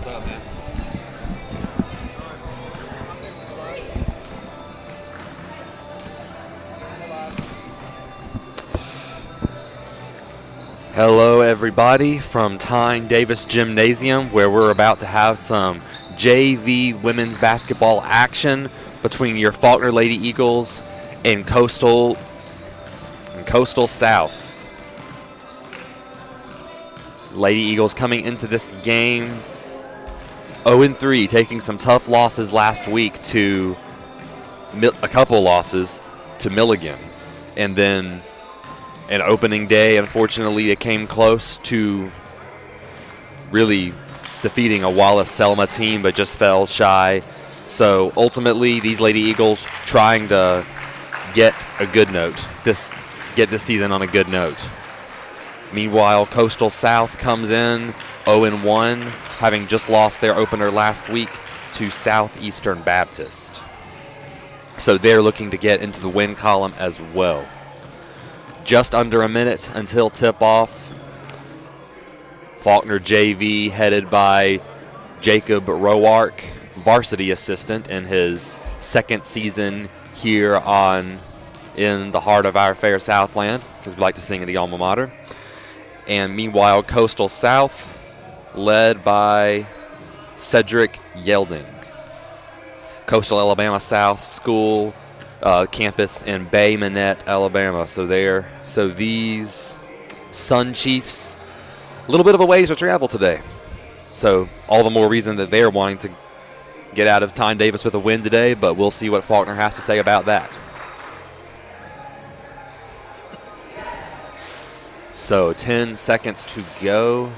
What's up, man? Hello, everybody, from Tyne Davis Gymnasium, where we're about to have some JV women's basketball action between your Faulkner Lady Eagles and Coastal South. Lady Eagles coming into this game 0-3, taking some tough losses last week to a couple losses to Milligan, and then an opening day, unfortunately, it came close to really defeating a Wallace Selma team, but just fell shy. So ultimately, these Lady Eagles trying to get a good note, get this season on a good note. Meanwhile, Coastal South comes in 0-1, having just lost their opener last week to Southeastern Baptist. So they're looking to get into the win column as well. Just under a minute until tip-off. Faulkner JV headed by Jacob Roark, varsity assistant in his second season here in the heart of our fair Southland, as we like to sing in the alma mater. And meanwhile, Coastal South led by Cedric Yelding. Coastal Alabama South School campus in Bay Minette, Alabama. So these Sun Chiefs, a little bit of a ways to travel today. So all the more reason that they're wanting to get out of Tyne Davis with a win today, but we'll see what Faulkner has to say about that. So 10 seconds to go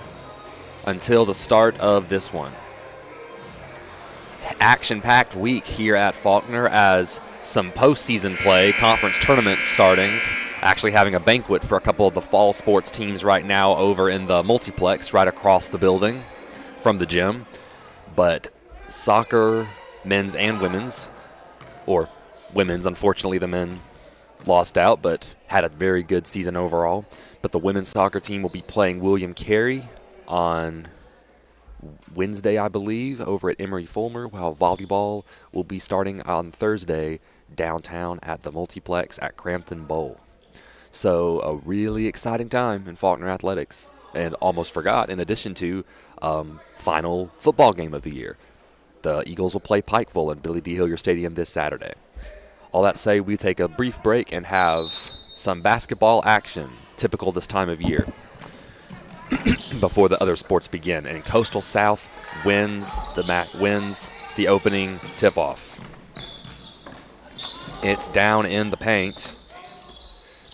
until the start of this one. Action-packed week here at Faulkner as some postseason play, conference tournaments starting, actually having a banquet for a couple of the fall sports teams right now over in the multiplex right across the building from the gym. But soccer, men's and women's, or women's, unfortunately the men lost out, but had a very good season overall. But the women's soccer team will be playing William Carey on Wednesday, I believe, over at Emory Fulmer, while volleyball will be starting on Thursday downtown at the multiplex at Crampton Bowl. So a really exciting time in Faulkner athletics. And almost forgot, in addition to final football game of the year, the Eagles will play Pikeville in Billy D. Hillier Stadium this Saturday. All that say, we take a brief break and have some basketball action, typical this time of year, before the other sports begin. And Coastal South wins the opening tip-off. It's down in the paint.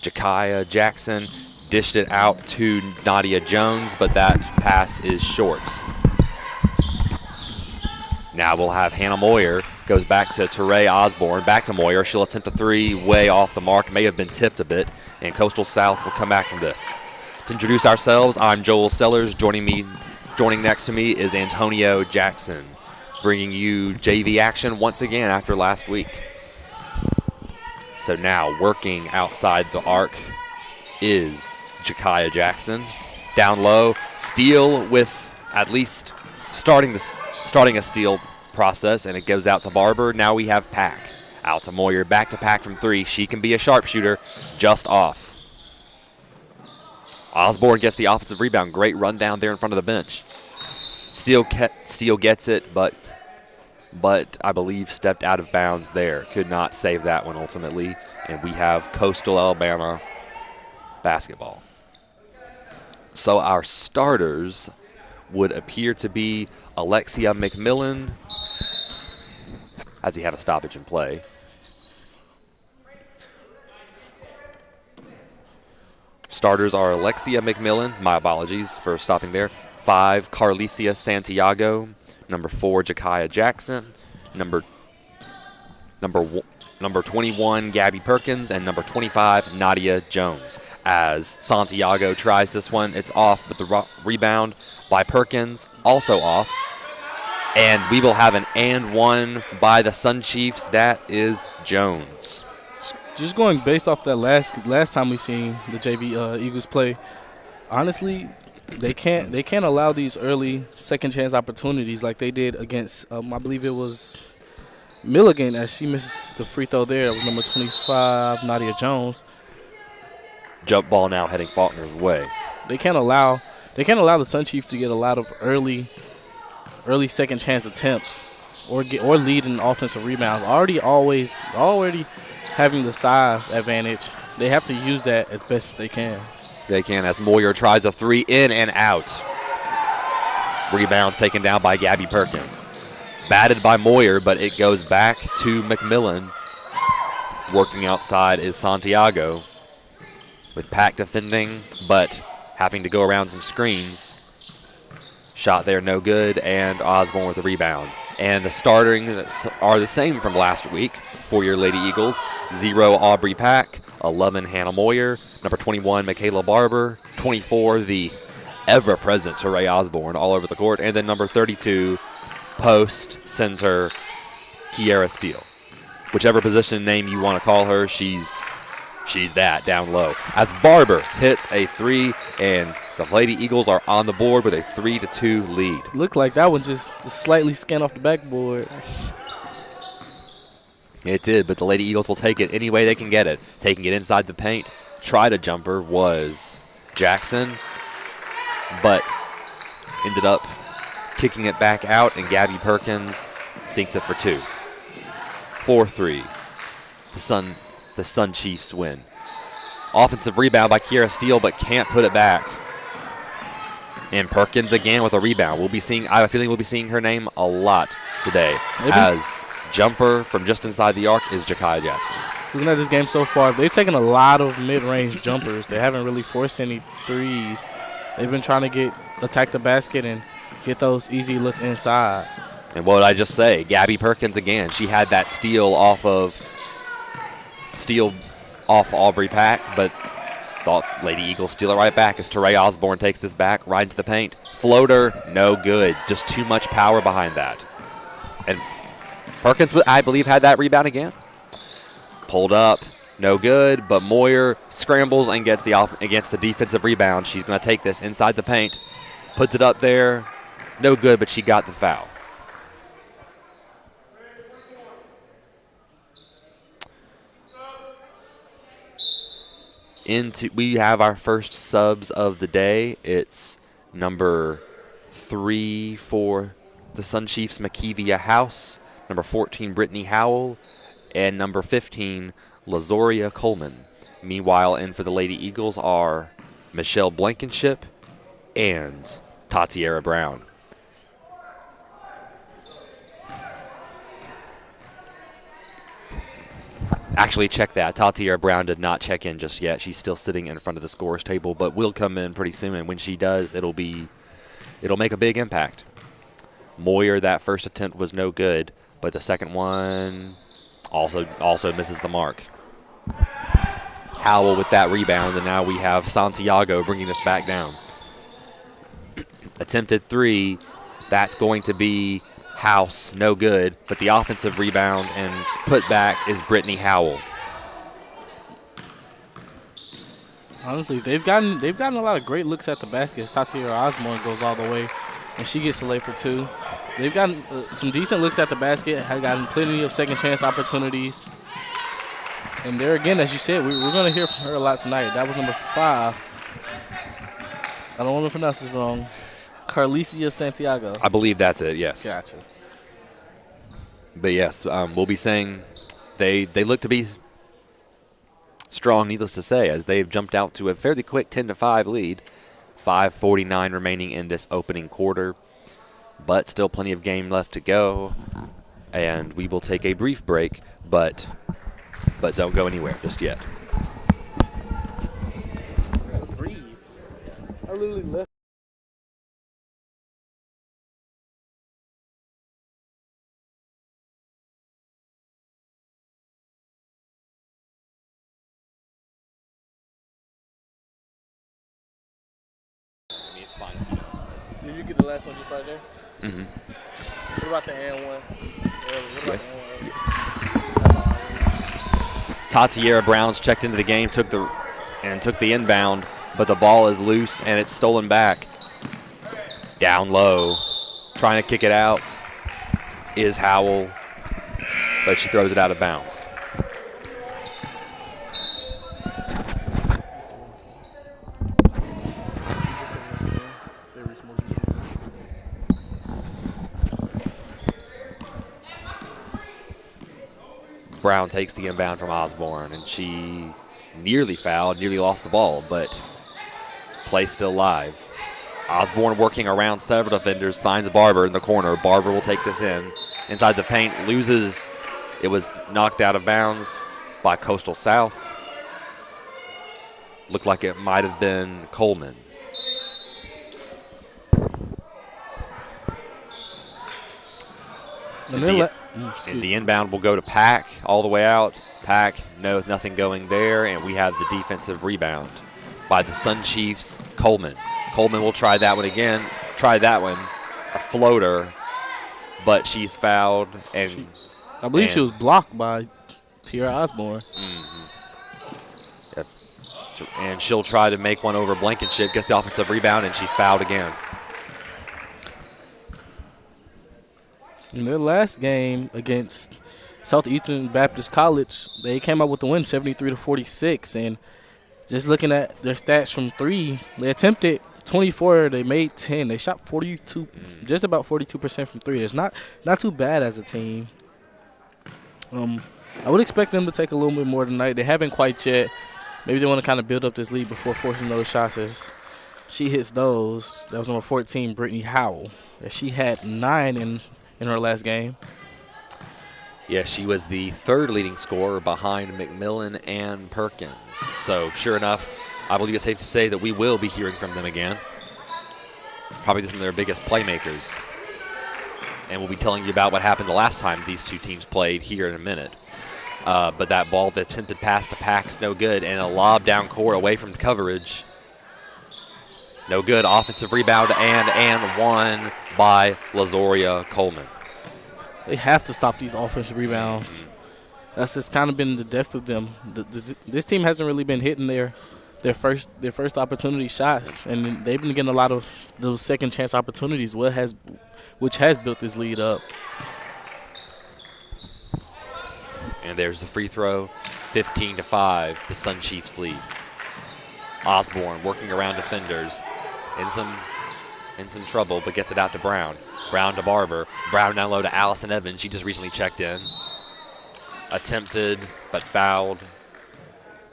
Jakaya Jackson dished it out to Nadia Jones, but that pass is short. Now we'll have Hannah Moyer. Goes back to Teray Osborne. Back to Moyer. She'll attempt a three way off the mark. May have been tipped a bit. And Coastal South will come back from this. To introduce ourselves, I'm Joel Sellers. Joining next to me is Antonio Jackson, bringing you JV action once again after last week. So now working outside the arc is Jakaya Jackson. Down low, steal with at least starting a steal process, and it goes out to Barber. Now we have Pack. Out to Moyer, back to Pack from three. She can be a sharpshooter, just off. Osborne gets the offensive rebound. Great run down there in front of the bench. Steele gets it, but I believe stepped out of bounds there. Could not save that one ultimately. And we have Coastal Alabama basketball. So our starters would appear to be Alexia McMillan, as we have a stoppage in play. Starters are Alexia McMillan, my apologies for stopping there. 5, Carlicia Santiago. Number 4, Jakaya Jackson. Number 21, Gabby Perkins. And number 25, Nadia Jones. As Santiago tries this one, it's off, but the rebound by Perkins also off. And we will have an and one by the Sun Chiefs. That is Jones. Just going based off that last time we seen the JV Eagles play, honestly, They can't allow these early second chance opportunities like they did against I believe it was Milligan, as she misses the free throw there. That was number 25, Nadia Jones. Jump ball now heading Faulkner's way. They can't allow the Sun Chiefs to get a lot of early second chance attempts or lead in offensive rebounds. Already having the size advantage. They have to use that as best as they can. They can, as Moyer tries a three, in and out. Rebounds taken down by Gabby Perkins. Batted by Moyer, but it goes back to McMillan. Working outside is Santiago with Pack defending, but having to go around some screens. Shot there, no good, and Osborne with the rebound. And the startings are the same from last week for your Lady Eagles. 0, Aubrey Pack. 11, Hannah Moyer. Number 21, Michaela Barber. 24, the ever-present Teray Osborne, all over the court. And then number 32, post center, Kiera Steele. Whichever position name you want to call her, she's that down low. As Barber hits a three, and the Lady Eagles are on the board with a 3-2 lead. Looked like that one just slightly scanned off the backboard. It did, but the Lady Eagles will take it any way they can get it. Taking it inside the paint. Tried a jumper was Jackson, but ended up kicking it back out, and Gabby Perkins sinks it for 2. 4-3. The Sun Chiefs win. Offensive rebound by Kiera Steele, but can't put it back. And Perkins again with a rebound. I have a feeling we'll be seeing her name a lot today. Maybe. As jumper from just inside the arc is Jakiah Jackson. Looking at this game so far, they've taken a lot of mid-range jumpers. They haven't really forced any threes. They've been trying to attack the basket and get those easy looks inside. And what did I just say? Gabby Perkins again. She had that steal off Aubrey Pack, but thought Lady Eagles steal it right back as Teray Osborne takes this back right into the paint. Floater, no good. Just too much power behind that. And Perkins, I believe, had that rebound again. Pulled up, no good, but Moyer scrambles and gets the defensive rebound. She's going to take this inside the paint, puts it up there, no good, but she got the foul. We have our first subs of the day. It's number 3 for the Sun Chiefs, Makivia House. Number 14, Brittany Howell. And number 15, Lazoria Coleman. Meanwhile, in for the Lady Eagles are Michelle Blankenship and Tatiera Brown. Actually, check that. Tatiera Brown did not check in just yet. She's still sitting in front of the scorer's table, but will come in pretty soon. And when she does, it'll make a big impact. Moyer, that first attempt was no good, but the second one also misses the mark. Howell with that rebound, and now we have Santiago bringing this back down. Attempted three, that's going to be House, no good, but the offensive rebound and put back is Brittany Howell. Honestly, they've gotten a lot of great looks at the basket as Tatiera Osborne goes all the way, and she gets to lay for 2. They've gotten some decent looks at the basket, have gotten plenty of second chance opportunities. And there again, as you said, we're going to hear from her a lot tonight. That was number 5. I don't want to pronounce this wrong. Carlicia Santiago. I believe that's it, yes. Gotcha. But yes, we'll be saying they look to be strong, needless to say, as they've jumped out to a fairly quick 10-5 lead. 5:49 remaining in this opening quarter, but still plenty of game left to go. And we will take a brief break, but don't go anywhere just yet. Breathe. I literally left. It's fine. Did you get the last one just right there? Mm-hmm. What about the and one? Yes. Tatiera Brown's checked into the game, took the inbound, but the ball is loose and it's stolen back. Down low, trying to kick it out is Howell, but she throws it out of bounds. Brown takes the inbound from Osborne, and she nearly fouled, nearly lost the ball, but play still live. Osborne working around several defenders, finds Barber in the corner. Barber will take this inside the paint, loses. It was knocked out of bounds by Coastal South. Looked like it might have been Coleman. And the inbound will go to Pack all the way out. Pack, nothing going there, and we have the defensive rebound by the Sun Chiefs, Coleman. Coleman will try that one again. Try that one, a floater, but she's fouled. And I believe she was blocked by Tierra Osborne. Yep. And she'll try to make one over Blankenship, gets the offensive rebound, and she's fouled again. In their last game against Southeastern Baptist College, they came out with the win 73-46. And just looking at their stats from three, they attempted 24, they made 10. They shot 42, just about 42% from three. It's not too bad as a team. I would expect them to take a little bit more tonight. They haven't quite yet. Maybe they want to kind of build up this lead before forcing those shots. As she hits those, that was number 14, Brittany Howell. She had 9 in her last game. Yeah, she was the third leading scorer behind McMillan and Perkins. So, sure enough, I believe it's safe to say that we will be hearing from them again. Probably some of their biggest playmakers. And we'll be telling you about what happened the last time these two teams played here in a minute. But that ball, the attempted pass to Pack's no good, and a lob down court away from coverage. No good. Offensive rebound and one by Lazoria Coleman. They have to stop these offensive rebounds. That's just kind of been the depth of them. This team hasn't really been hitting their first opportunity shots, and they've been getting a lot of those second chance opportunities, which has built this lead up. And there's the free throw, 15-5, the Sun Chiefs lead. Osborne working around defenders, in some trouble, but gets it out to Brown. Brown to Barber. Brown down low to Allison Evans. She just recently checked in. Attempted, but fouled,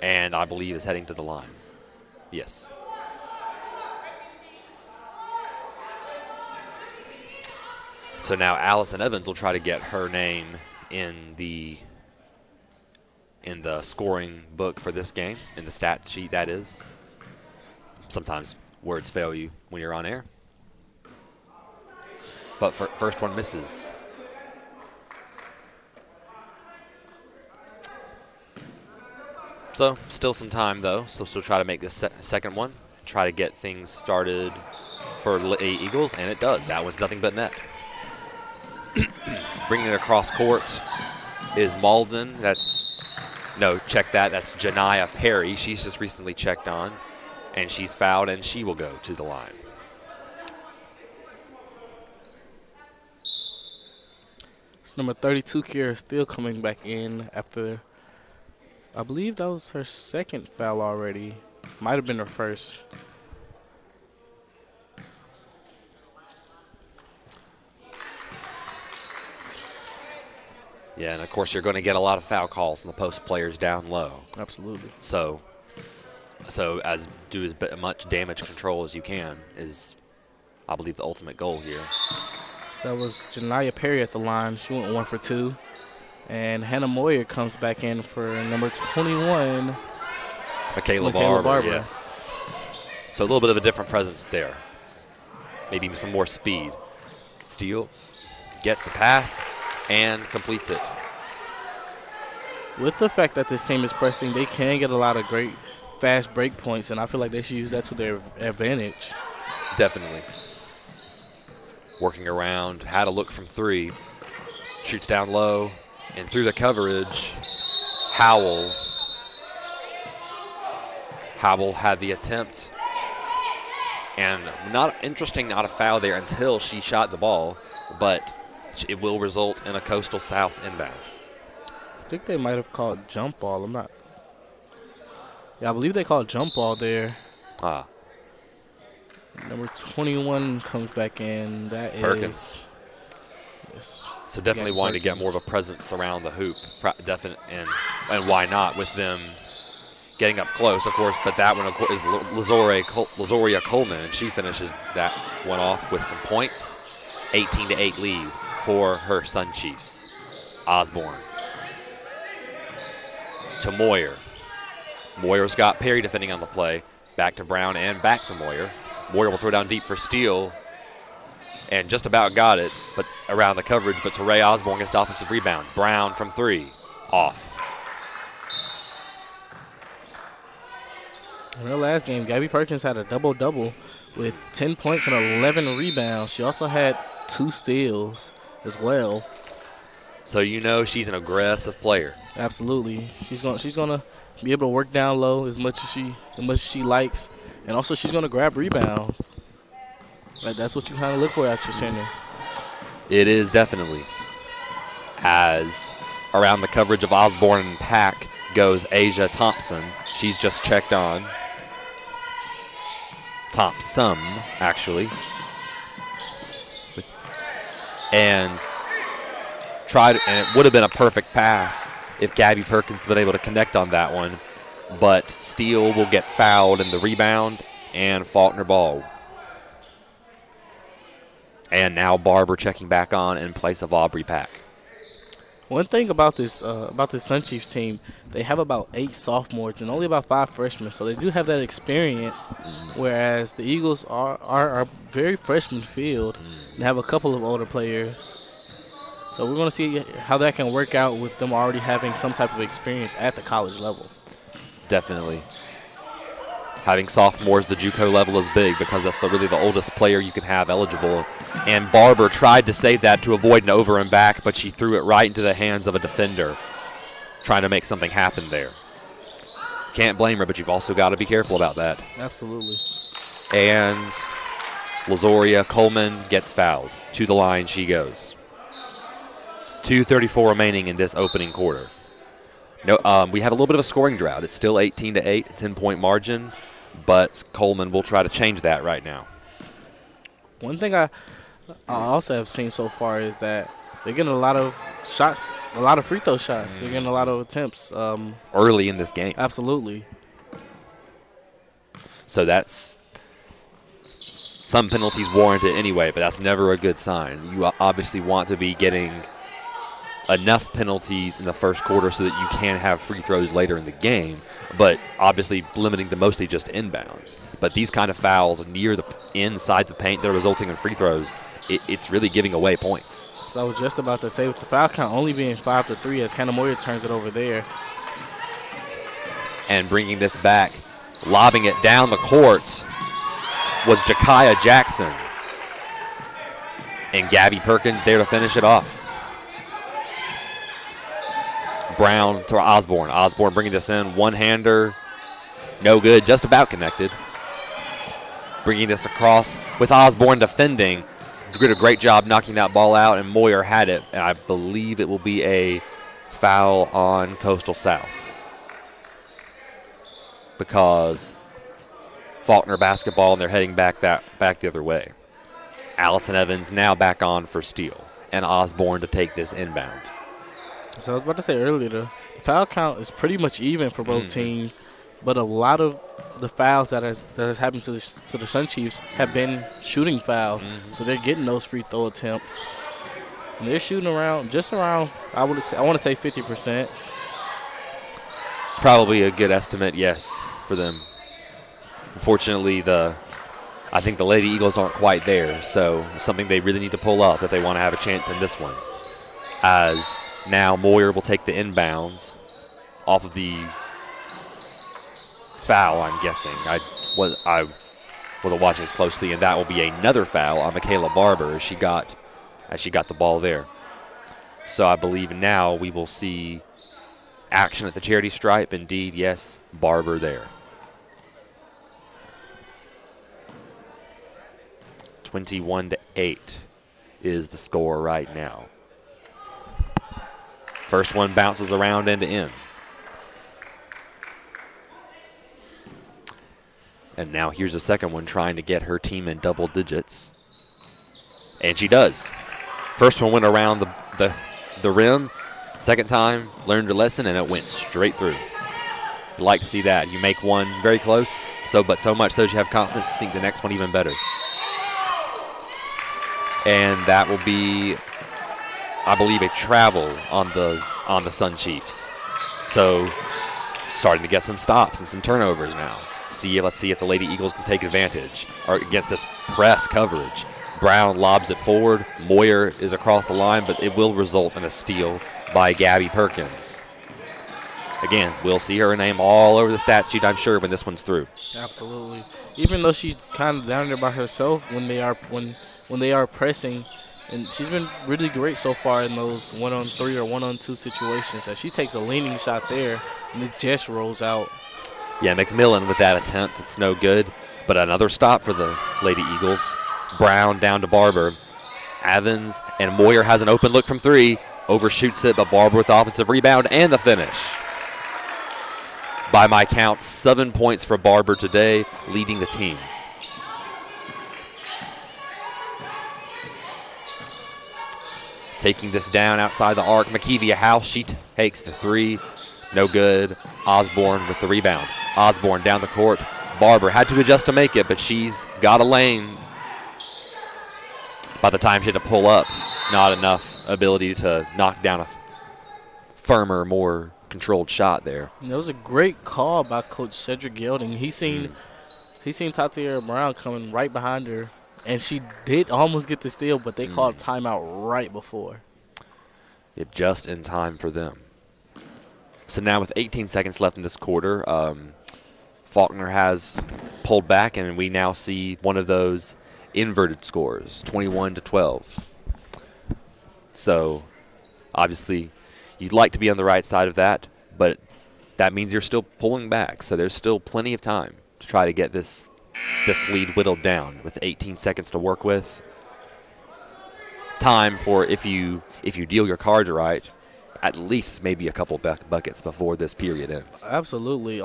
and I believe is heading to the line. Yes. So now Allison Evans will try to get her name in the scoring book for this game, in the stat sheet, that is. Sometimes words fail you when you're on air. But first one misses. So still some time, though. So she'll try to make this second one, try to get things started for the Eagles, and it does. That was nothing but net. Bringing it across court is Malden. Check that. That's Janiyah Perry. She's just recently checked on, and she's fouled, and she will go to the line. It's number 32, Kiera, still coming back in after, I believe that was her second foul already. Might have been her first. Yeah, and of course you're going to get a lot of foul calls from the post players down low. Absolutely. So as do as much damage control as you can is, I believe, the ultimate goal here. That was Janiyah Perry at the line. She went 1 for 2. And Hannah Moyer comes back in for number 21. Michaela Barber, yes. So a little bit of a different presence there. Maybe some more speed. Steele gets the pass and completes it. With the fact that this team is pressing, they can get a lot of great fast break points, and I feel like they should use that to their advantage. Definitely. Working around, had a look from three. Shoots down low and through the coverage. Howell had the attempt And not a foul there until she shot the ball, but it will result in a Coastal South inbound. I think they might have called jump ball. I'm not. Yeah, I believe they called jump ball there. Number 21 comes back in. That Perkins. is. Yes. So definitely wanting to get more of a presence around the hoop. And why not with them getting up close, of course. But that one, of course, is Lazoria Coleman, and she finishes that one off with some points. 18-8 lead for her Sun Chiefs. Osborne to Moyer. Moyer's got Perry defending on the play. Back to Brown and back to Moyer. Moyer will throw down deep for Steele. And just about got it, but around the coverage. But Teray Osborne gets the offensive rebound. Brown from 3. Off. In her last game, Gabby Perkins had a double-double with 10 points and 11 rebounds. She also had 2 steals as well. So you know she's an aggressive player. Absolutely. She's gonna be able to work down low as much as she likes. And also she's gonna grab rebounds. Like, that's what you kind of look for at your center. It is definitely. As around the coverage of Osborne and Pack goes Asia Thompson. She's just checked on. Thompson, actually. And it would have been a perfect pass if Gabby Perkins been able to connect on that one. But Steele will get fouled in the rebound, and Faulkner ball. And now Barber checking back on in place of Aubrey Pack. One thing about this Sun Chiefs team, they have about 8 sophomores and only about 5 freshmen, so they do have that experience. Whereas the Eagles are very freshman field and have a couple of older players. So we're going to see how that can work out with them already having some type of experience at the college level. Definitely. Having sophomores, the JUCO level is big because that's really the oldest player you can have eligible. And Barber tried to save that to avoid an over and back, but she threw it right into the hands of a defender, trying to make something happen there. Can't blame her, but you've also got to be careful about that. Absolutely. And Lazoria Coleman gets fouled. To the line she goes. 2:34 remaining in this opening quarter. No, we have a little bit of a scoring drought. It's still 18-8, a 10-point margin, but Coleman will try to change that right now. One thing I also have seen so far is that they're getting a lot of shots, a lot of free throw shots. They're getting a lot of attempts. Early in this game. Absolutely. So that's some penalties warranted anyway, but that's never a good sign. You obviously want to be getting enough penalties in the first quarter so that you can have free throws later in the game, but obviously limiting to mostly just inbounds. But these kind of fouls near the inside the paint that are resulting in free throws, it's really giving away points. So I was just about to say, with the foul count only being 5-3 as Hannah Moyer turns it over there. And bringing this back, lobbing it down the court was Jakaya Jackson. And Gabby Perkins there to finish it off. Brown to Osborne. Osborne bringing this in. One-hander. No good. Just about connected. Bringing this across with Osborne defending. Did a great job knocking that ball out, and Moyer had it. And I believe it will be a foul on Coastal South. Because Faulkner basketball, and they're heading back the other way. Allison Evans now back on for Steele. And Osborne to take this inbound. So I was about to say earlier, the foul count is pretty much even for both teams, but a lot of the fouls that has happened to the Sun Chiefs have been shooting fouls. So they're getting those free throw attempts, and they're shooting around I want to say 50%. It's probably a good estimate, yes, for them. Unfortunately, I think the Lady Eagles aren't quite there, so it's something they really need to pull up if they want to have a chance in this one. As now Moyer will take the inbounds off of the foul, I'm guessing. I wasn't watching as closely, and that will be another foul on Michaela Barber as she got the ball there. So I believe now we will see action at the charity stripe. Indeed, yes, Barber there. 21-8 is the score right now. First one bounces around end to end. And now here's the second one trying to get her team in double digits. And she does. First one went around the rim. Second time, learned her lesson, and it went straight through. You like to see that. You make one very close, but so much so that you have confidence to sink the next one even better. And that will be, I believe, a travel on the Sun Chiefs. So starting to get some stops and some turnovers now. Let's see if the Lady Eagles can take advantage or against this press coverage. Brown lobs it forward. Moyer is across the line, but it will result in a steal by Gabby Perkins. Again, we'll see her name all over the stat sheet, I'm sure, when this one's through. Absolutely. Even though she's kind of down there by herself when they are pressing, and she's been really great so far in those 1-on-3 or 1-on-2 situations. So she takes a leaning shot there, and it just rolls out. Yeah, McMillan with that attempt, it's no good. But another stop for the Lady Eagles. Brown down to Barber. Evans and Moyer has an open look from three. Overshoots it, but Barber with the offensive rebound and the finish. By my count, 7 points for Barber today, leading the team. Taking this down outside the arc, Makivia House, she takes the three. No good. Osborne with the rebound. Osborne down the court. Barber had to adjust to make it, but she's got a lane. By the time she had to pull up, not enough ability to knock down a firmer, more controlled shot there. And it was a great call by Coach Cedric Gelding. He seen Tatiera Brown coming right behind her, and she did almost get the steal, but they called timeout right before. Just in time for them. So now with 18 seconds left in this quarter, Faulkner has pulled back, and we now see one of those inverted scores, 21-12. So obviously you'd like to be on the right side of that, but that means you're still pulling back. So there's still plenty of time to try to get this lead whittled down with 18 seconds to work with. Time for, if you deal your cards right, at least maybe a couple buckets before this period ends. Absolutely.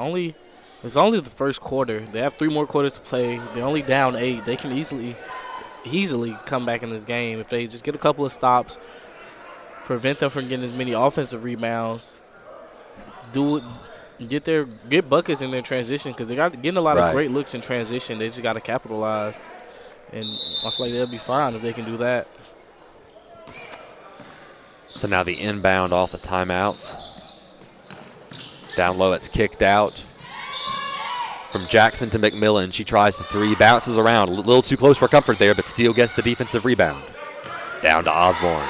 It's only the first quarter. They have 3 more quarters to play. They're only down 8. They can easily come back in this game if they just get a couple of stops, prevent them from getting as many offensive rebounds, get buckets in their transition, because they're getting a lot of great looks in transition. They just got to capitalize, and I feel like they'll be fine if they can do that. So now the inbound off the timeouts. Down low, it's kicked out. From Jackson to McMillan, she tries the three, bounces around, a little too close for comfort there, but still gets the defensive rebound. Down to Osborne.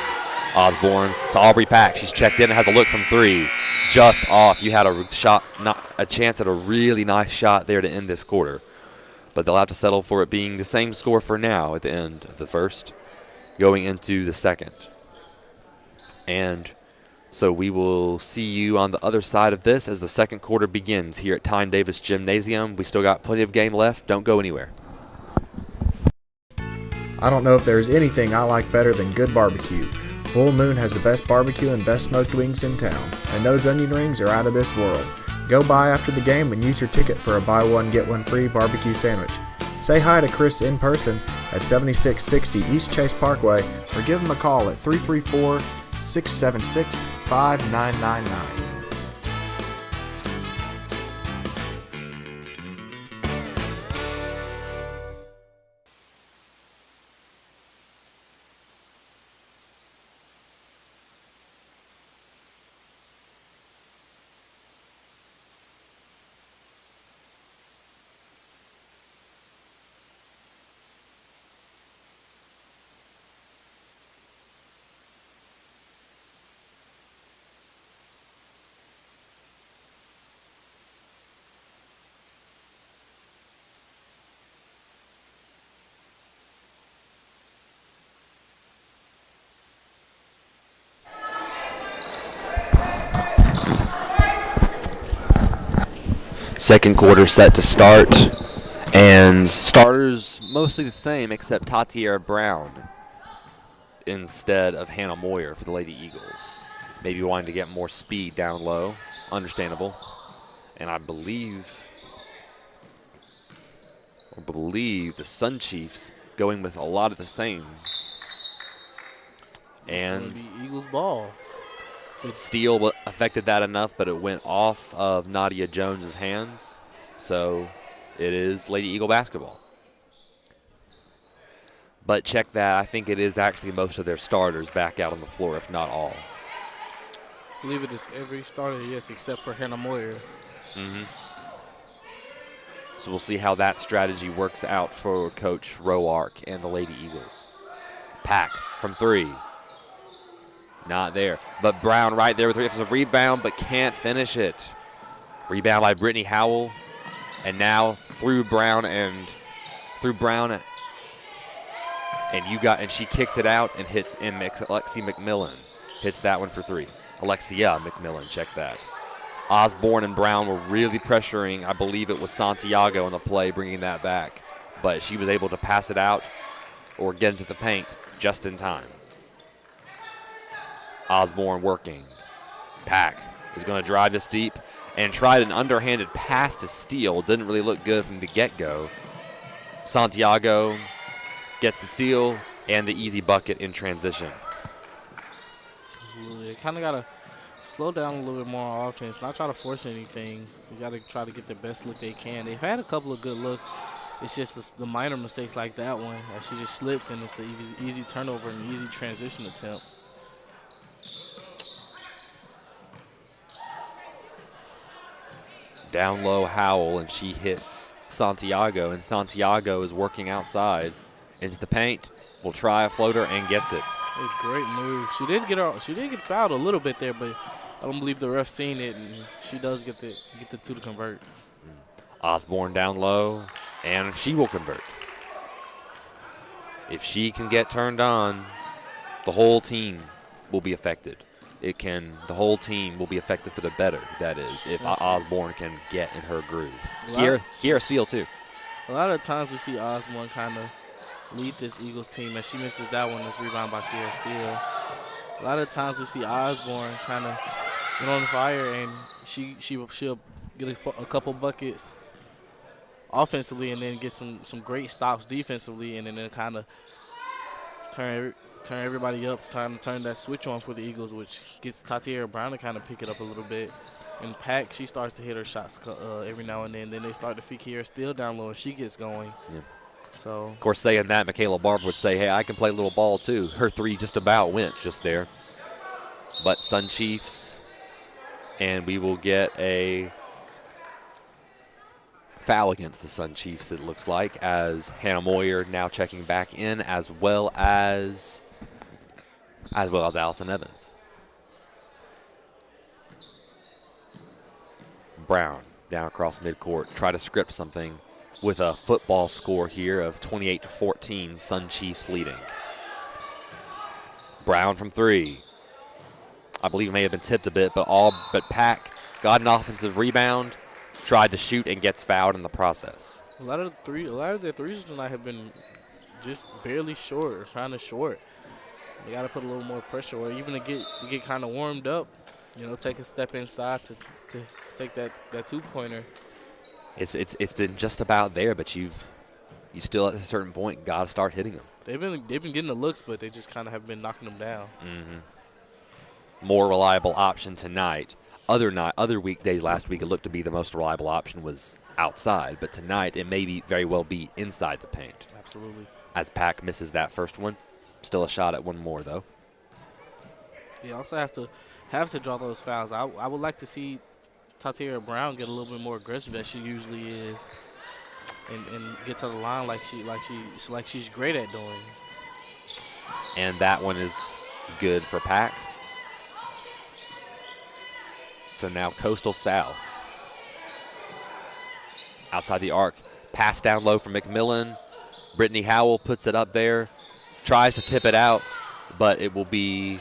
Osborne to Aubrey Pack. She's checked in and has a look from three. Just off. You had a chance at a really nice shot there to end this quarter. But they'll have to settle for it being the same score for now at the end of the first, going into the second. And so we will see you on the other side of this as the second quarter begins here at Tyne Davis Gymnasium. We still got plenty of game left. Don't go anywhere. I don't know if there's anything I like better than good barbecue. Full Moon has the best barbecue and best smoked wings in town, and those onion rings are out of this world. Go by after the game and use your ticket for a buy one, get one free barbecue sandwich. Say hi to Chris in person at 7660 East Chase Parkway, or give him a call at 334-676-5999. Second quarter set to start, and starters mostly the same except Tatiera Brown instead of Hannah Moyer for the Lady Eagles. Maybe wanting to get more speed down low. Understandable. And I believe the Sun Chiefs going with a lot of the same. And It's gonna be Eagles ball. steal affected that enough, but it went off of Nadia Jones's hands. So it is Lady Eagle basketball. But check that. I think it is actually most of their starters back out on the floor, if not all. I believe it is every starter, yes, except for Hannah Moyer. So we'll see how that strategy works out for Coach Roark and the Lady Eagles. Pack from 3. Not there. But Brown right there with a rebound, but can't finish it. Rebound by Brittany Howell. And now through Brown and she kicks it out and hits Alexi McMillan. Hits that one for 3. Alexia McMillan, check that. Osborne and Brown were really pressuring. I believe it was Santiago on the play bringing that back. But she was able to pass it out or get into the paint just in time. Osborne working. Pack is going to drive this deep and tried an underhanded pass to steal. Didn't really look good from the get-go. Santiago gets the steal and the easy bucket in transition. They kind of got to slow down a little bit more on offense, not try to force anything. You got to try to get the best look they can. They've had a couple of good looks. It's just the minor mistakes like that one. She just slips, and it's an easy turnover and easy transition attempt. Down low Howell, and she hits Santiago, and Santiago is working outside into the paint. Will try a floater and gets it. A great move. She did get fouled a little bit there, but I don't believe the ref seen it, and she does get the 2 to convert. Osborne down low, and she will convert. If she can get turned on, the whole team will be affected. The whole team will be affected for the better, that is, if Osborne can get in her groove. Kiera Steele, too. A lot of times we see Osborne kind of lead this Eagles team, and she misses that one. That's rebound by Kiera Steele. A lot of times we see Osborne kind of get on fire, and she'll get a couple buckets offensively, and then get some great stops defensively, and then it kind of turn everybody up. It's time to turn that switch on for the Eagles, which gets Tatiera Brown to kind of pick it up a little bit. And Pack, she starts to hit her shots every now and then. Then they start to feed Kiera Steele down low, and she gets going. Yeah. So, of course, saying that, Michaela Barber would say, hey, I can play a little ball too. Her 3 just about went just there. But Sun Chiefs, and we will get a foul against the Sun Chiefs, it looks like, as Hannah Moyer now checking back in, as well as Allison Evans. Brown down across midcourt, try to script something with a football score here of 28-14, Sun Chiefs leading. Brown from 3. I believe it may have been tipped a bit, but Pack got an offensive rebound, tried to shoot, and gets fouled in the process. a lot of their threes tonight have been just barely short or kind of short. They got to put a little more pressure, or even to get kind of warmed up. Take a step inside to take that 2-pointer. It's been just about there, but you still at a certain point got to start hitting them. They've been getting the looks, but they just kind of have been knocking them down. Mm-hmm. More reliable option tonight. Other weekdays last week, it looked to be the most reliable option was outside, but tonight it may very well be inside the paint. Absolutely. As Pack misses that first one, still a shot at one more though. You also have to draw those fouls. I would like to see Tatiera Brown get a little bit more aggressive as she usually is, and get to the line like she's great at doing. And that one is good for Pack. So now Coastal South. Outside the arc. Pass down low for McMillan. Brittany Howell puts it up there. Tries to tip it out, but it will be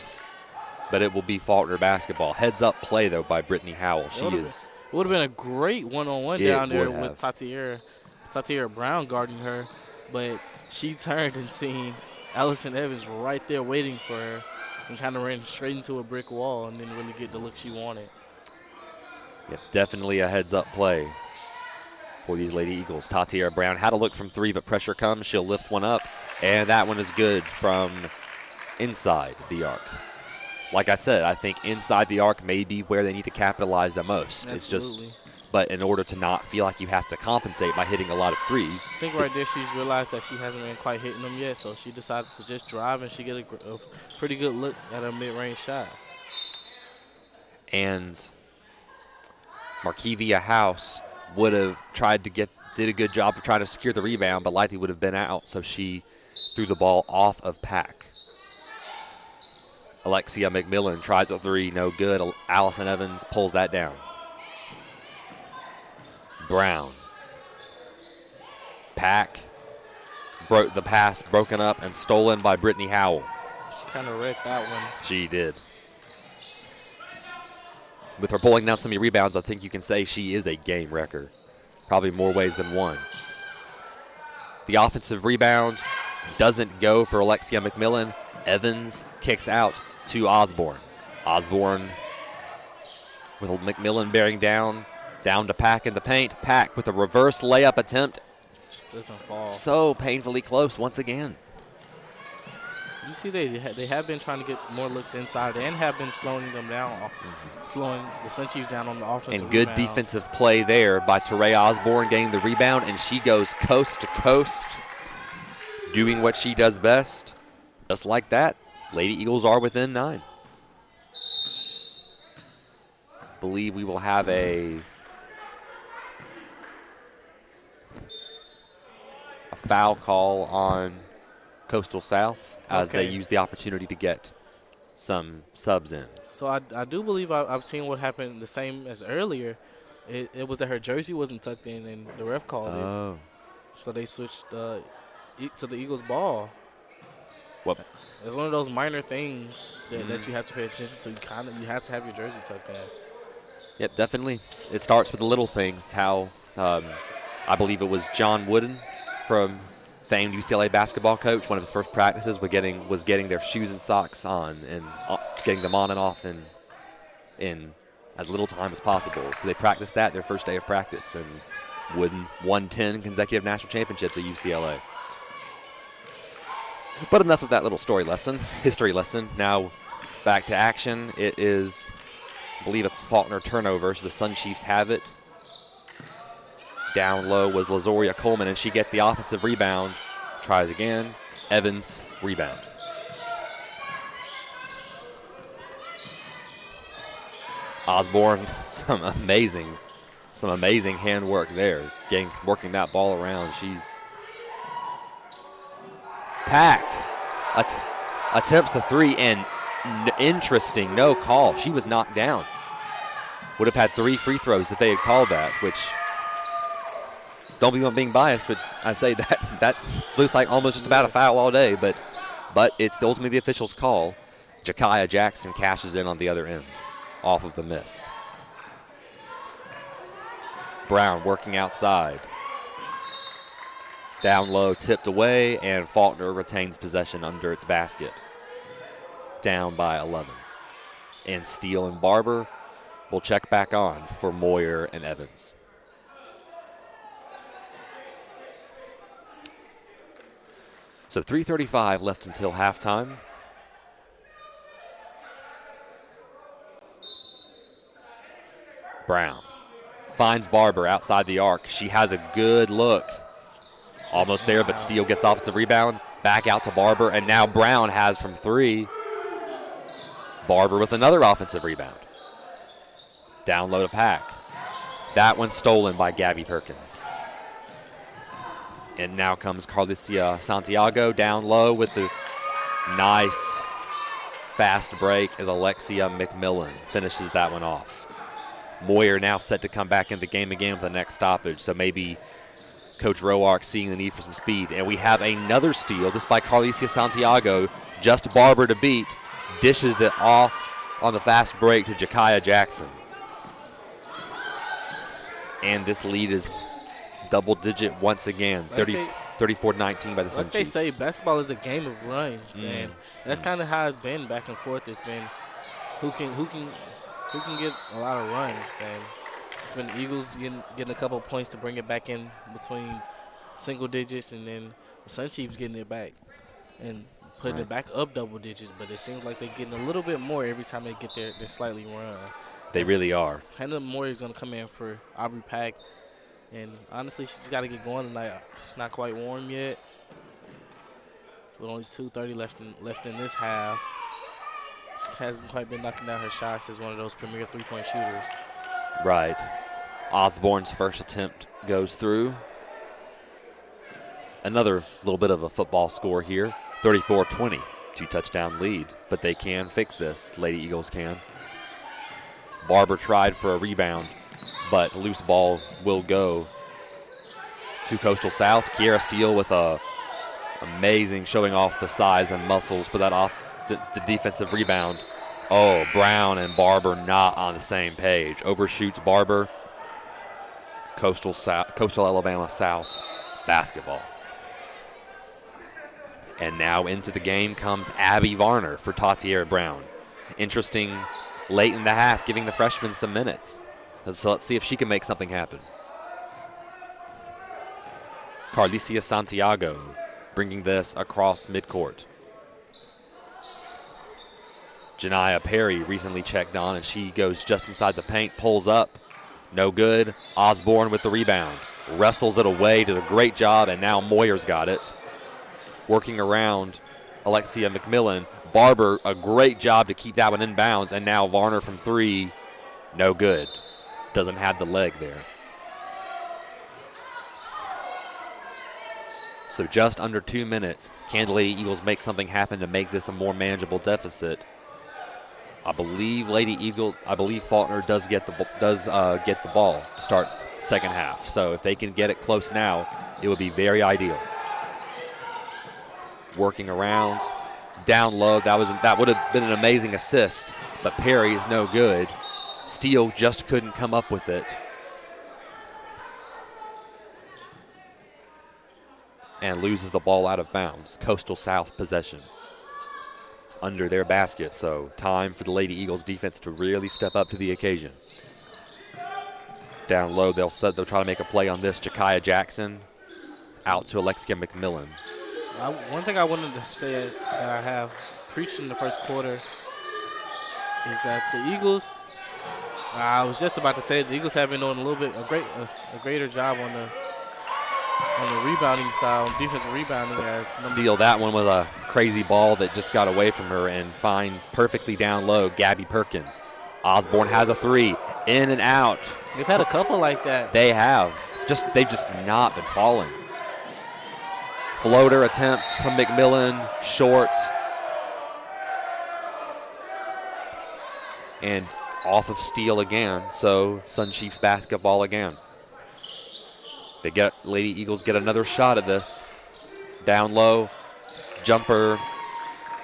Faulkner basketball. Heads up play though by Brittany Howell. It would have been a great one-on-one down there with Tatiera Brown guarding her. but she turned and seen Allison Evans right there waiting for her and kind of ran straight into a brick wall and didn't really get the look she wanted. Yep, definitely a heads-up play for these Lady Eagles. Tatiara Brown had a look from 3, but pressure comes. She'll lift one up, and that one is good from inside the arc. Like I said, I think inside the arc may be where they need to capitalize the most. Absolutely. But in order to not feel like you have to compensate by hitting a lot of threes. I think right there she's realized that she hasn't been quite hitting them yet, so she decided to just drive, and she get a pretty good look at her mid-range shot. And Marquivia House would have did a good job of trying to secure the rebound, but likely would have been out, so she threw the ball off of Pack. Alexia McMillan tries a 3, no good. Allison Evans pulls that down. Brown. Pack. The pass broken up and stolen by Brittany Howell. She kind of wrecked that one. She did. With her pulling down so many rebounds, I think you can say she is a game wrecker. Probably more ways than one. The offensive rebound doesn't go for Alexia McMillan. Evans kicks out to Osborne. Osborne with McMillan bearing down to Pack in the paint. Pack with a reverse layup attempt. Just doesn't fall. So painfully close once again. You see they have been trying to get more looks inside and have been slowing them down, slowing the Sun Chiefs down on the offensive And good rebound. defensive play there by Teray Osborne getting the rebound, and she goes coast to coast, doing what she does best. Just like that, Lady Eagles are within 9. Believe we will have a foul call on Coastal South as they use the opportunity to get some subs in. So I do believe I've seen what happened the same as earlier. It was that her jersey wasn't tucked in and the ref called it. So they switched to the Eagles ball. Well, it's one of those minor things that you have to pay attention to. You have to have your jersey tucked in. Yep, definitely. It starts with the little things. How I believe it was John Wooden from famed UCLA basketball coach. One of his first practices was getting their shoes and socks on and getting them on and off in as little time as possible. So they practiced that their first day of practice, and Wooden won 10 consecutive national championships at UCLA. But enough of that little history lesson. Now back to action. It is, I believe it's Faulkner turnover, so the Sun Chiefs have it. Down low was Lazoria Coleman, and she gets the offensive rebound. Tries again. Evans, rebound. Osborne, some amazing handwork there, working that ball around. Pack attempts the 3, and interesting, no call. She was knocked down. Would have had 3 free throws if they had called that, which, don't be being biased, but I say that looks like almost just about a foul all day, but it's ultimately the official's call. Jakaya Jackson cashes in on the other end off of the miss. Brown working outside. Down low, tipped away, and Faulkner retains possession under its basket. Down by 11. And Steele and Barber will check back on for Moyer and Evans. So 3:35 left until halftime. Brown finds Barber outside the arc. She has a good look. Almost there, but Steele gets the offensive rebound. Back out to Barber, and now Brown has from 3. Barber with another offensive rebound. Down low to Pack. That one stolen by Gabby Perkins. And now comes Carlicia Santiago down low with the nice fast break as Alexia McMillan finishes that one off. Moyer now set to come back in the game again with the next stoppage, so maybe Coach Roark seeing the need for some speed. And we have another steal, this by Carlicia Santiago, just Barber to beat, dishes it off on the fast break to Jakaya Jackson. And this lead is double-digit once again. 34-19 by the Sun Like they Chiefs. say, basketball is a game of runs, and that's kind of how it's been back and forth. It's been who can get a lot of runs, and it's been the Eagles getting a couple of points to bring it back in between single digits, and then the Sun Chiefs getting it back and putting it back up double digits. But it seems like they're getting a little bit more every time they get their slightly run. They really are. Hannah Moore is going to come in for Aubrey Pack. And honestly, she's got to get going tonight. She's not quite warm yet. With only 2:30 left in this half. She hasn't quite been knocking down her shots as one of those premier three-point shooters. Right. Osborne's first attempt goes through. Another little bit of a football score here. 34-20. 2-touchdown lead. But they can fix this. Lady Eagles can. Barber tried for a rebound, but loose ball will go to Coastal South. Kiera Steele with a amazing showing off the size and muscles for that the defensive rebound. Oh, Brown and Barber not on the same page. Overshoots Barber. Coastal Alabama South basketball. And now into the game comes Abby Varner for Tatiera Brown. Interesting late in the half, giving the freshman some minutes. So let's see if she can make something happen. Carlicia Santiago bringing this across midcourt. Janiyah Perry recently checked on, and she goes just inside the paint, pulls up. No good. Osborne with the rebound. Wrestles it away, did a great job, and now Moyer's got it. Working around Alexia McMillan. Barber, a great job to keep that one in bounds, and now Varner from three, no good. Doesn't have the leg there. So just under 2 minutes, can the Lady Eagles make something happen to make this a more manageable deficit? I believe Faulkner does get the ball to start second half. So if they can get it close now, it would be very ideal. Working around. Down low, that would have been an amazing assist, but Perry is no good. Steele just couldn't come up with it. And loses the ball out of bounds. Coastal South possession under their basket, so time for the Lady Eagles defense to really step up to the occasion. Down low, they'll try to make a play on this. Jakaya Jackson out to Alexia McMillan. One thing I wanted to say that I have preached in the first quarter is that the Eagles, I was just about to say the Eagles have been doing a greater job on the rebounding side, defensive rebounding. Steal that one with a crazy ball that just got away from her and finds perfectly down low Gabby Perkins. Osborne has a three, in and out. They've had a couple like that. They have. They've just not been falling. Floater attempt from McMillan, short. And off of Steele again, so Sun Chiefs basketball again. Lady Eagles get another shot at this. Down low, jumper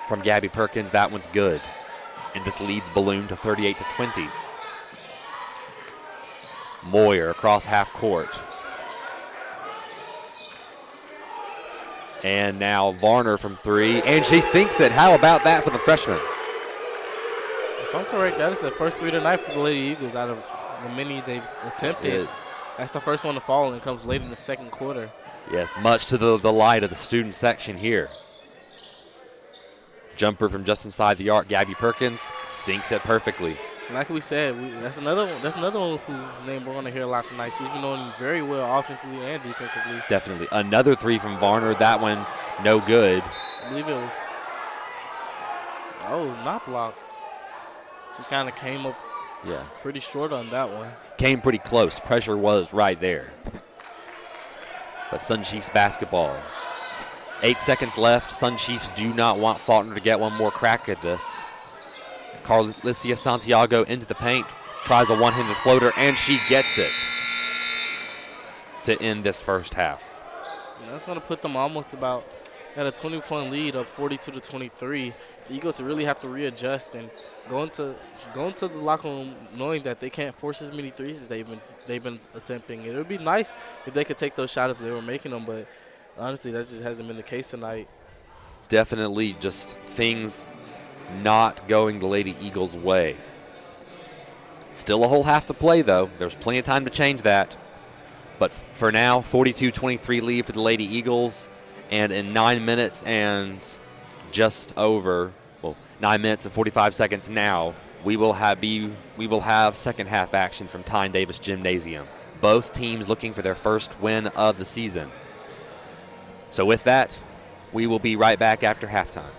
from Gabby Perkins, that one's good. And this leads Balloon to 38-20. Moyer across half court. And now Varner from three, and she sinks it. How about that for the freshman? If I'm correct, that is the first three tonight for the Lady Eagles out of the many they've attempted. That's the first one to fall, and it comes late in the second quarter. Yes, much to the delight of the student section here. Jumper from just inside the arc. Gabby Perkins sinks it perfectly. Like we said, that's another one whose name we're going to hear a lot tonight. She's been doing very well offensively and defensively. Definitely. Another three from Varner. That one, no good. I believe it was not blocked. Just kind of came up pretty short on that one. Came pretty close. Pressure was right there. But Sun Chiefs basketball. 8 seconds left. Sun Chiefs do not want Faulkner to get one more crack at this. Carlicia Santiago into the paint, tries a one-handed floater, and she gets it to end this first half. That's going to put them almost about at a 20-point lead, up 42-23. The Eagles really have to readjust and go into the locker room knowing that they can't force as many threes as they've been attempting. It would be nice if they could take those shots if they were making them, but Honestly, that just hasn't been the case tonight. Definitely just things not going the Lady Eagles' way. Still a whole half to play, though. There's plenty of time to change that. But for now, 42-23 lead for the Lady Eagles. And in 9 minutes and just over, 9 minutes and 45 seconds now, we will have second half action from Tyne Davis Gymnasium. Both teams looking for their first win of the season. So with that, we will be right back after halftime.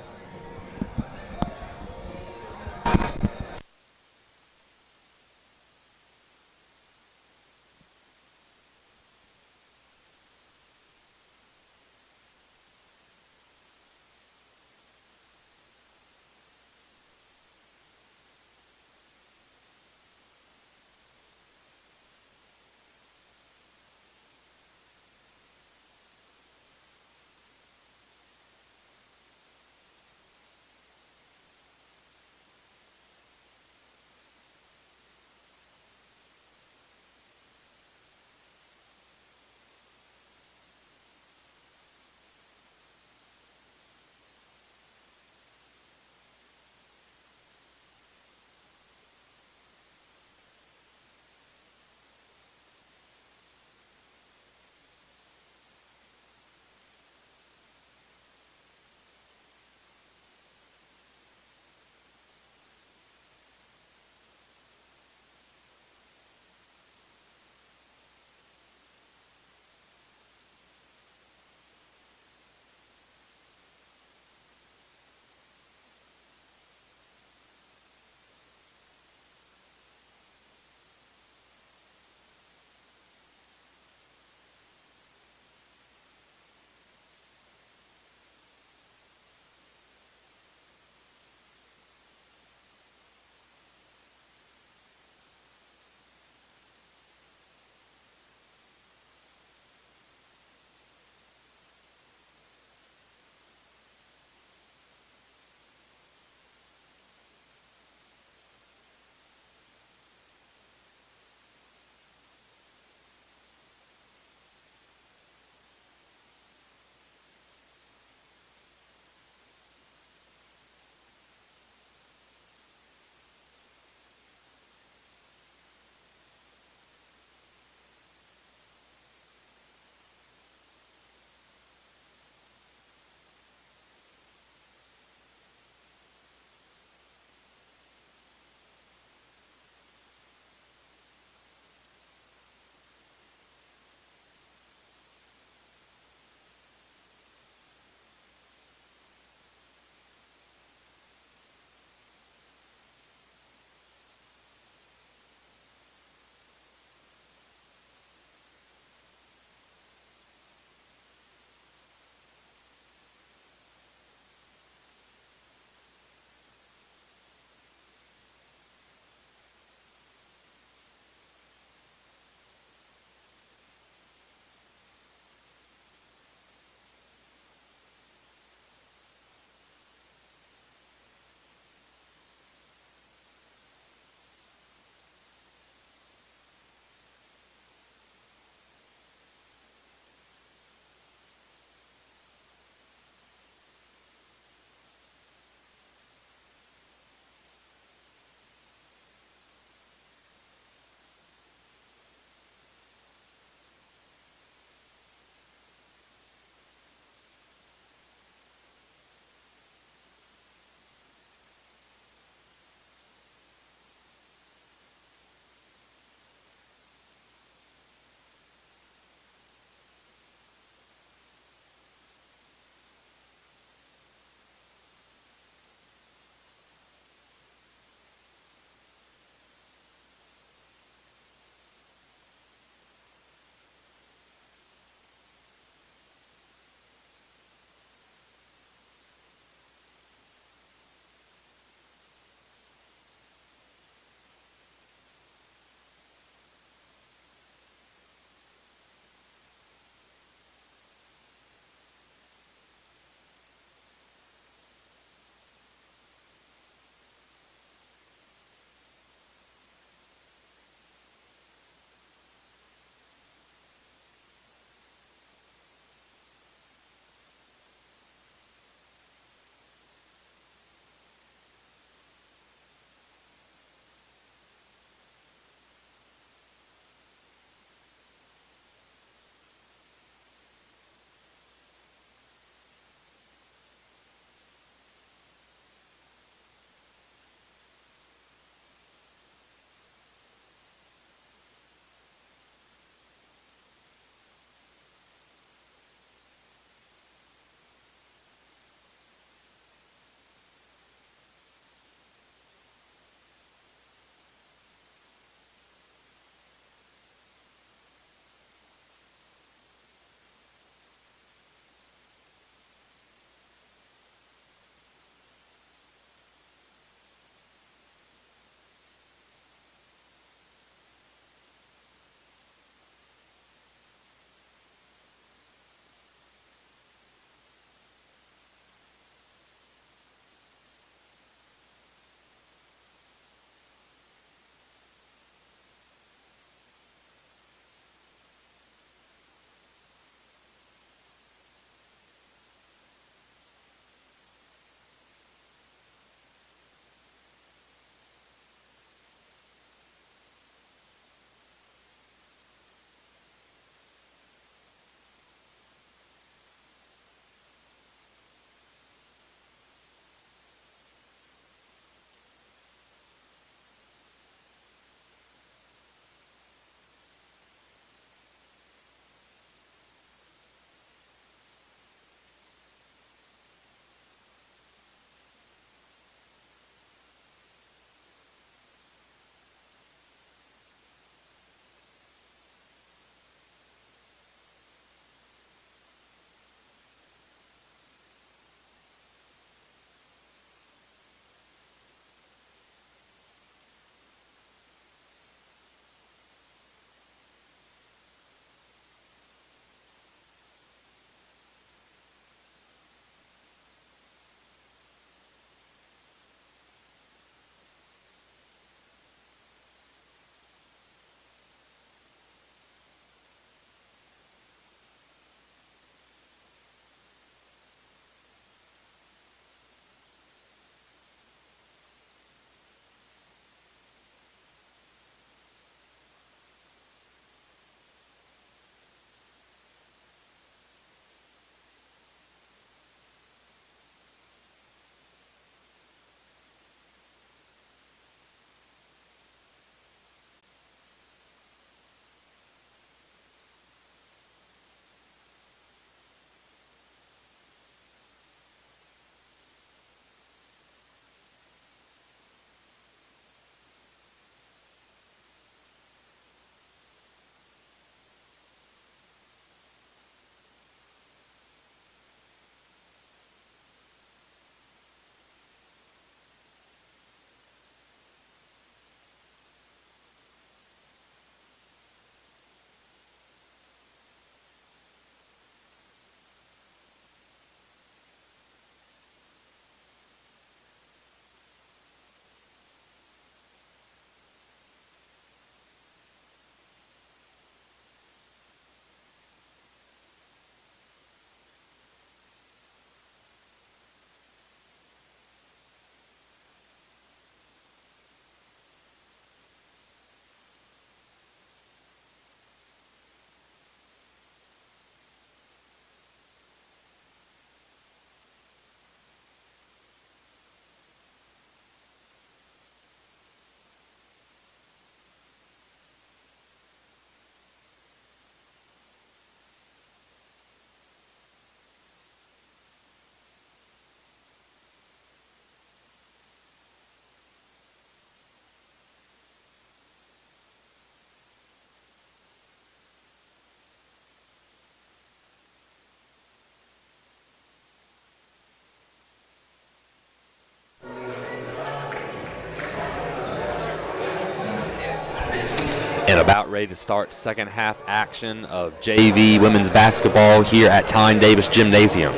And about ready to start second half action of JV women's basketball here at Tyne Davis Gymnasium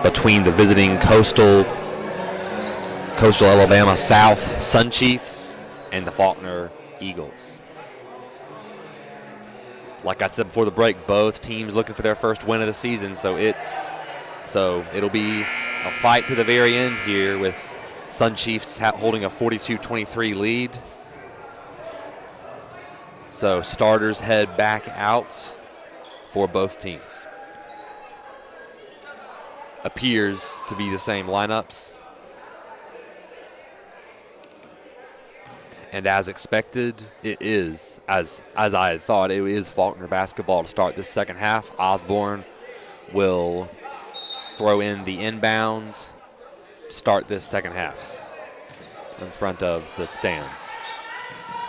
between the visiting Coastal Alabama South Sun Chiefs and the Faulkner Eagles. Like I said before the break, both teams looking for their first win of the season, so it'll be a fight to the very end here with Sun Chiefs holding a 42-23 lead. So starters head back out for both teams. Appears to be the same lineups. And as expected, it is, as I had thought, it is Faulkner basketball to start this second half. Osborne will throw in the inbounds, start this second half in front of the stands.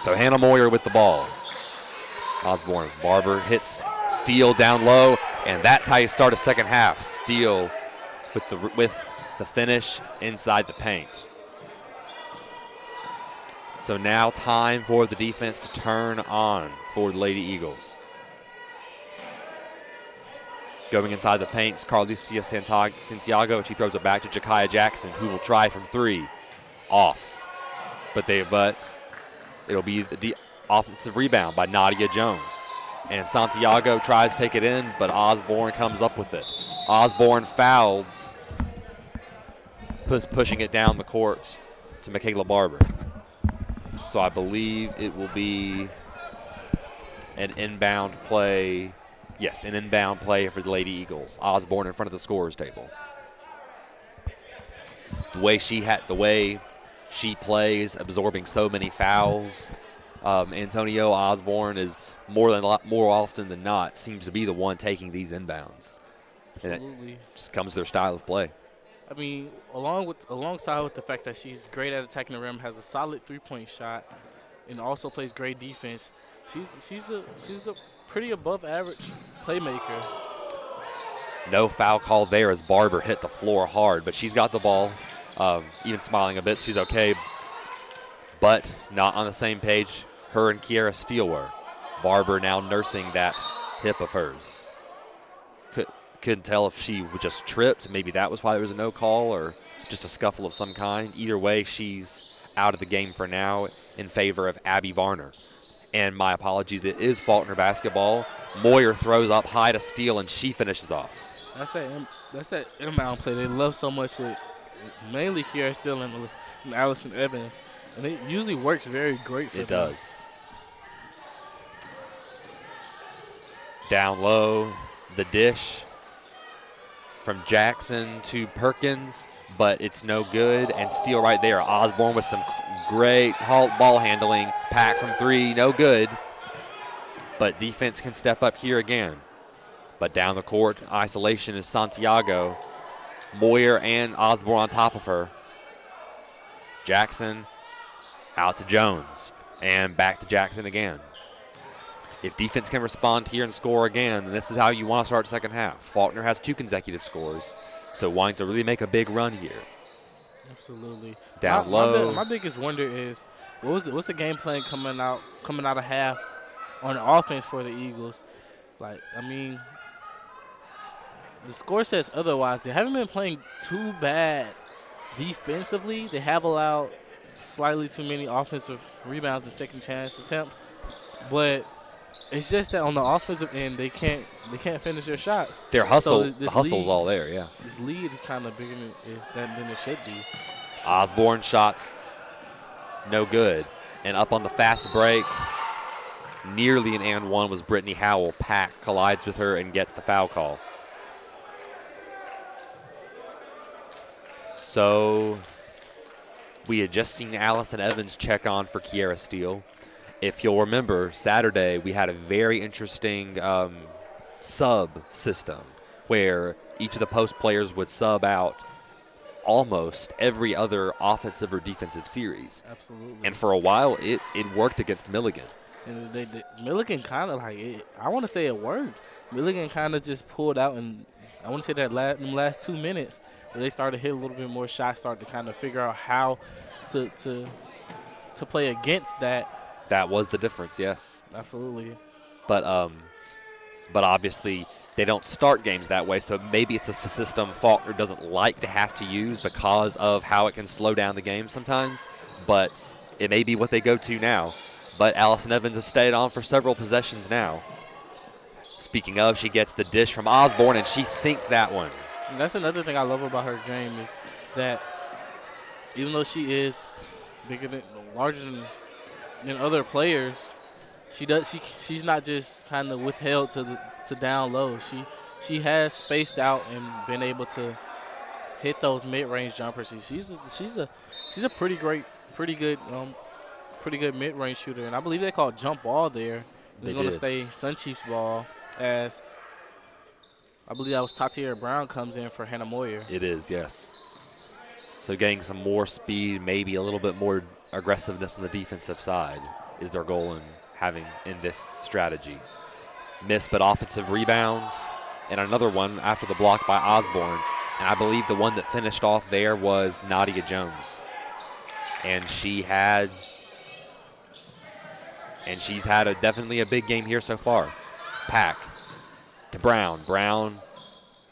So Hannah Moyer with the ball. Osborne, Barber hits Steele down low, and that's how you start a second half. Steele with the finish inside the paint. So now time for the defense to turn on for the Lady Eagles. Going inside the paint is Carlicia Santiago, and she throws it back to Jakaya Jackson, who will try from three. Off. But it'll be the offensive rebound by Nadia Jones. And Santiago tries to take it in, but Osborne comes up with it. Osborne fouled, pushing it down the court to Michaela Barber. So I believe it will be an inbound play. Yes, an inbound play for the Lady Eagles. Osborne in front of the scorer's table. The way she plays, absorbing so many fouls. Antonio Osborne is more often than not seems to be the one taking these inbounds. Absolutely. And it just comes to their style of play. I mean, alongside with the fact that she's great at attacking the rim, has a solid three-point shot, and also plays great defense. She's a pretty above average playmaker. No foul call there as Barber hit the floor hard, but she's got the ball. Even smiling a bit, she's okay, but not on the same page her and Kiara Steele were. Barber now nursing that hip of hers. Couldn't tell if she just tripped. Maybe that was why there was a no call, or just a scuffle of some kind. Either way, she's out of the game for now in favor of Abby Varner. And my apologies, it is Faulkner basketball. Moyer throws up high to Steele, and she finishes off. That's that inbound play they love so much with mainly Kiara Steele and Allison Evans. And it usually works very great for them. It does. Down low, the dish from Jackson to Perkins, but it's no good. And Steele right there. Osborne with some great ball handling. Pack from three, no good. But defense can step up here again. But down the court, isolation is Santiago. Moyer and Osborne on top of her. Jackson out to Jones. And back to Jackson again. If defense can respond here and score again, then this is how you want to start the second half. Faulkner has 2 consecutive scores, so wanting to really make a big run here. Absolutely. Down low. My biggest wonder is what's the game plan coming out of half on offense for the Eagles? Like, I mean, the score says otherwise. They haven't been playing too bad defensively. They have allowed slightly too many offensive rebounds and second chance attempts, but it's just that on the offensive end, they can't finish their shots. Their hustle, So the hustle's all there, yeah. This lead is kind of bigger than it should be. Osborne shots no good. And up on the fast break, nearly an and one was Brittany Howell. Pack collides with her and gets the foul call. So we had just seen Allison Evans check on for Kiara Steele. If you'll remember, Saturday we had a very interesting sub system where each of the post players would sub out almost every other offensive or defensive series. Absolutely. And for a while, it worked against Milligan. And Milligan kind of I want to say it worked. Milligan kind of just pulled out, and I want to say that last 2 minutes where they started to hit a little bit more shots, started to kind of figure out how to play against that. That was the difference, yes. Absolutely. But obviously they don't start games that way, so maybe it's a system Faulkner doesn't like to have to use because of how it can slow down the game sometimes. But it may be what they go to now. But Allison Evans has stayed on for several possessions now. Speaking of, she gets the dish from Osborne, and she sinks that one. And that's another thing I love about her game is that even though she is larger than other players, she's not just kind of withheld to down low. She has spaced out and been able to hit those mid-range jumpers. She's a pretty good mid-range shooter, and I believe they call it jump ball there. It's going to stay Sun Chiefs ball, as I believe that was Tatiera Brown comes in for Hannah Moyer. It is, yes. So getting some more speed, maybe a little bit more aggressiveness on the defensive side is their goal in this strategy. Missed but offensive rebounds, and another one after the block by Osborne. And I believe the one that finished off there was Nadia Jones. And she's had definitely a big game here so far. Pack to Brown. Brown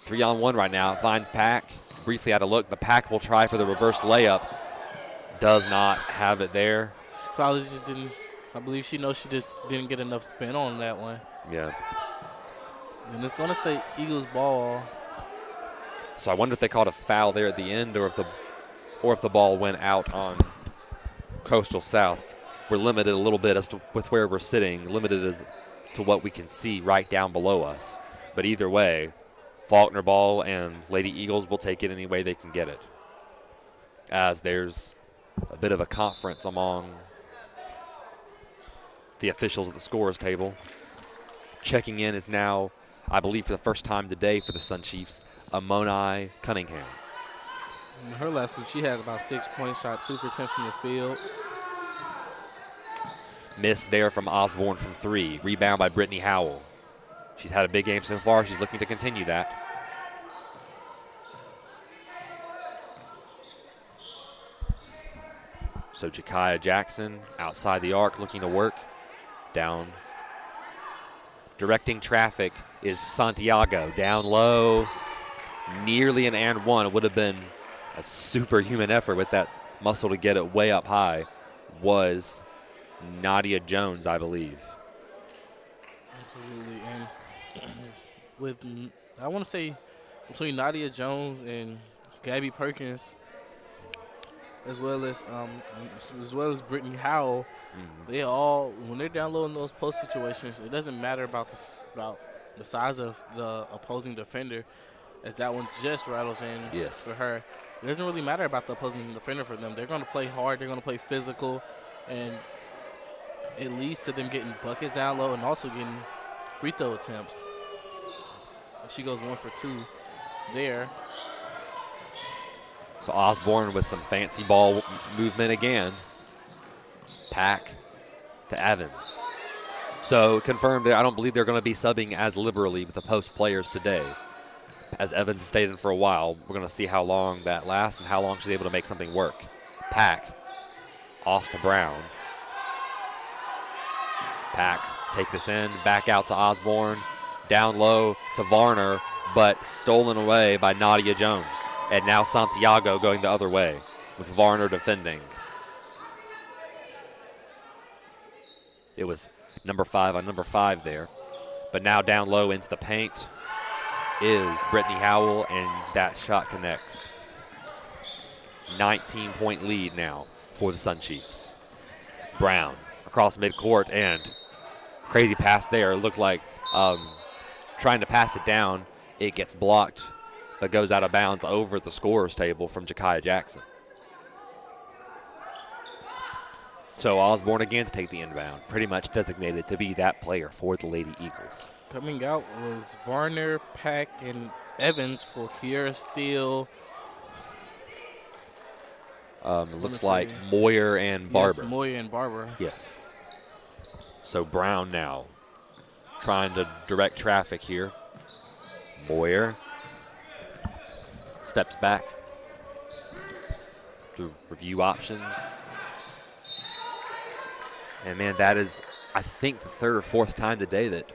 3-on-1 right now. Finds Pack. Briefly had a look. The Pack will try for the reverse layup. Does not have it there. Probably just didn't. I believe she knows she just didn't get enough spin on that one. Yeah. And it's going to stay Eagles ball. So I wonder if they called a foul there at the end, or if the ball went out on Coastal South. We're limited a little bit with where we're sitting, limited as to what we can see right down below us. But either way, Faulkner ball and Lady Eagles will take it any way they can get it, as there's a bit of a conference among the officials at the scorers table. Checking in is now, I believe for the first time today for the Sun Chiefs, Amoni Cunningham. In her last week, she had about 6 points, shot 2 for 10 from the field. Missed there from Osborne from 3. Rebound by Brittany Howell. She's had a big game so far. She's looking to continue that. So Jakaya Jackson outside the arc looking to work. Down. Directing traffic is Santiago. Down low. Nearly an and one. It would have been a superhuman effort with that muscle to get it way up high. Was Nadia Jones, I believe. Absolutely. And I want to say between Nadia Jones and Gabby Perkins, as well as Brittany Howell, they all, when they're down low in those post situations, it doesn't matter about the size of the opposing defender, as that one just rattles in for her. It doesn't really matter about the opposing defender for them. They're going to play hard. They're going to play physical, and it leads to them getting buckets down low and also getting free throw attempts. She goes 1 for 2 there. So Osborne with some fancy ball movement again. Pack to Evans. So confirmed there, I don't believe they're going to be subbing as liberally with the post players today. As Evans has stayed in for a while, we're going to see how long that lasts and how long she's able to make something work. Pack off to Brown. Pack take this in, back out to Osborne. Down low to Varner, but stolen away by Nadia Jones. And now Santiago going the other way with Varner defending. It was number 5 on number 5 there. But now down low into the paint is Brittany Howell, and that shot connects. 19-point lead now for the Sun Chiefs. Brown across midcourt, and crazy pass there. It looked like trying to pass it down. It gets blocked, but goes out of bounds over the scorer's table from Jakaya Jackson. So Osborne again to take the inbound, pretty much designated to be that player for the Lady Eagles. Coming out was Varner, Pack, and Evans for Kiera Steele. It looks like Moyer and Barber. Yes, Moyer and Barber. Yes. So Brown now trying to direct traffic here. Moyer steps back to review options. And, man, that is, I think, the third or fourth time today that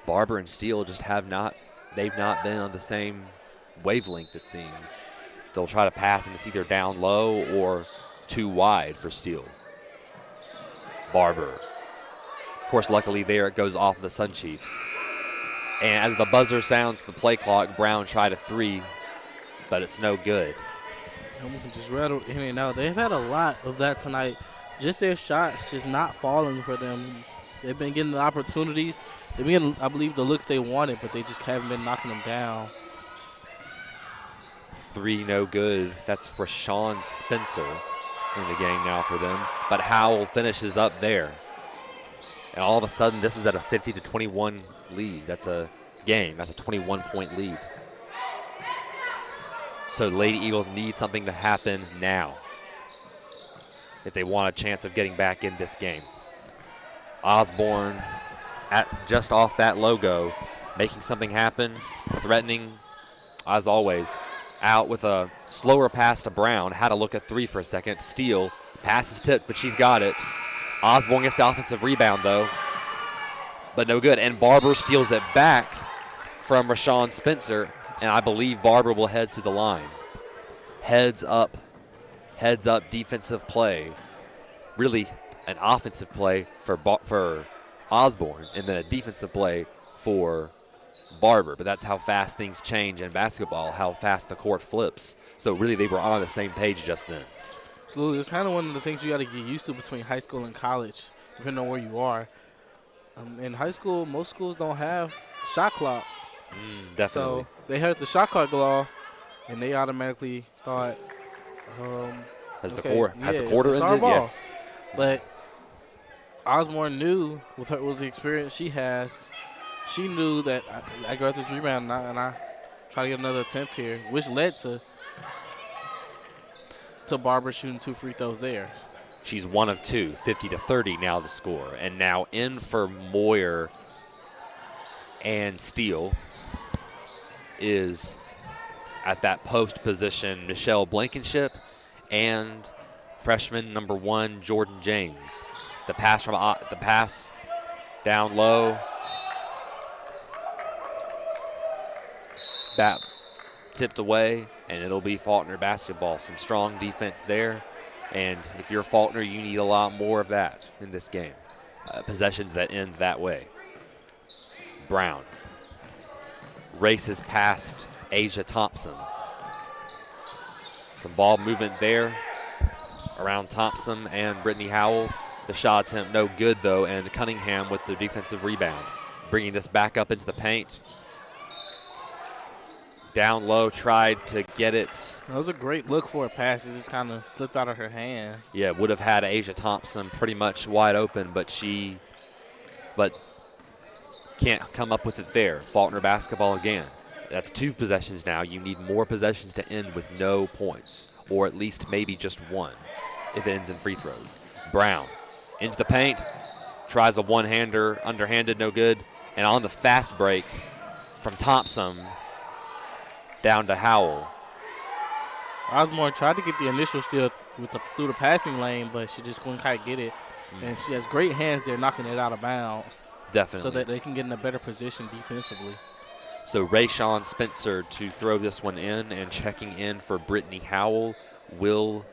Barber and Steele just they've not been on the same wavelength, it seems. They'll try to pass, and it's either down low or too wide for Steele. Barber. Of course, luckily there it goes off the Sun Chiefs. And as the buzzer sounds the play clock, Brown tried a three, but it's no good. Hamilton just rattled in and out. They've had a lot of that tonight. Just their shots just not falling for them. They've been getting the opportunities. They've been getting, I believe, the looks they wanted, but they just haven't been knocking them down. Three no good. That's for Sean Spencer in the game now for them. But Howell finishes up there. And all of a sudden, this is at a 50-21 lead. That's a game. That's a 21-point lead. So Lady Eagles need something to happen now if they want a chance of getting back in this game. Osborne just off that logo, making something happen, threatening, as always. Out with a slower pass to Brown. Had to look at three for a second. Steele. Pass is tipped, but she's got it. Osborne gets the offensive rebound, though. But no good. And Barber steals it back from Rashawn Spencer. And I believe Barber will head to the line. Heads up defensive play. Really an offensive play for Osborne, and then a defensive play for Barber. But that's how fast things change in basketball, how fast the court flips. So really they were on the same page just then. Absolutely. It's kind of one of the things you got to get used to between high school and college, depending on where you are. In high school, most schools don't have shot clock. Definitely. So they heard the shot clock go off, and they automatically thought, has the quarter ended? Yes. But Osborne knew with the experience she has, she knew that I got this rebound and I try to get another attempt here, which led to Barber shooting 2 free throws there. She's 1 of 2, 50-30 now the score. And now in for Moyer and Steele is at that post position Michelle Blankenship and freshman number 1 Jordan James. The pass down low. That tipped away, and it'll be Faulkner basketball. Some strong defense there, and if you're Faulkner, you need a lot more of that in this game. Possessions that end that way. Brown races past Asia Thompson. Some ball movement there around Thompson and Brittany Howell. The shot attempt no good, though, and Cunningham with the defensive rebound. Bringing this back up into the paint. Down low, tried to get it. That was a great look for a pass. It just kind of slipped out of her hands. Yeah, would have had Asia Thompson pretty much wide open, but can't come up with it there. Faulkner basketball again. That's 2 possessions now. You need more possessions to end with no points, or at least maybe just 1 if it ends in free throws. Brown into the paint, tries a one-hander, underhanded, no good. And on the fast break from Thompson, down to Howell. Osborne tried to get the initial steal through the passing lane, but she just couldn't quite get it. And she has great hands there knocking it out of bounds. Definitely. So that they can get in a better position defensively. So Rashawn Spencer to throw this one in, and checking in for Brittany Howell will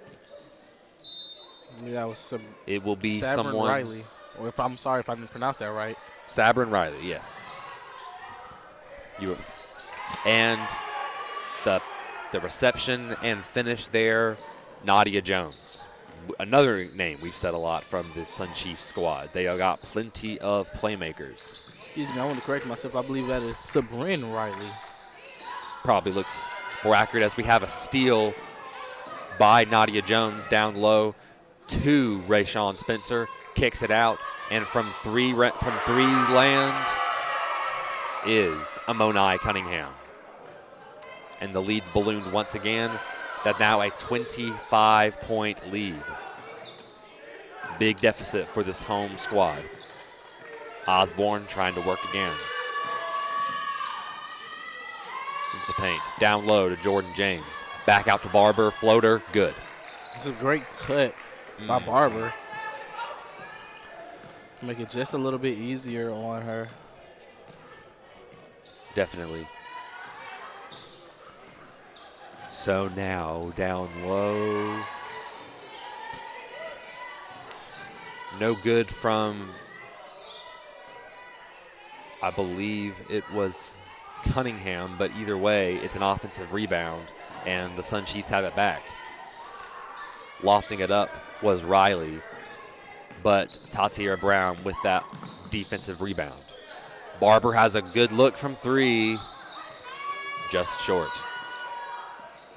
it will be Sabrin someone Riley. Or I'm sorry if I didn't pronounce that right. Sabrin Riley, yes. And the reception and finish there, Nadia Jones. Another name we've said a lot from the Sun Chiefs squad. They have got plenty of playmakers. Excuse me, I want to correct myself. I believe that is Sabrin Riley. Probably looks more accurate as we have a steal by Nadia Jones down low to Rashawn Spencer. Kicks it out, and from three land is Amoni Cunningham. And the lead's ballooned once again. That's now a 25-point lead. Big deficit for this home squad. Osborne trying to work again. Into the paint. Down low to Jordan James. Back out to Barber. Floater. Good. It's a great cut by Barber. Make it just a little bit easier on her. Definitely. So now down low. No good from, I believe it was Cunningham, but either way, it's an offensive rebound, and the Sun Chiefs have it back. Lofting it up was Riley, but Tatiara Brown with that defensive rebound. Barber has a good look from three, just short.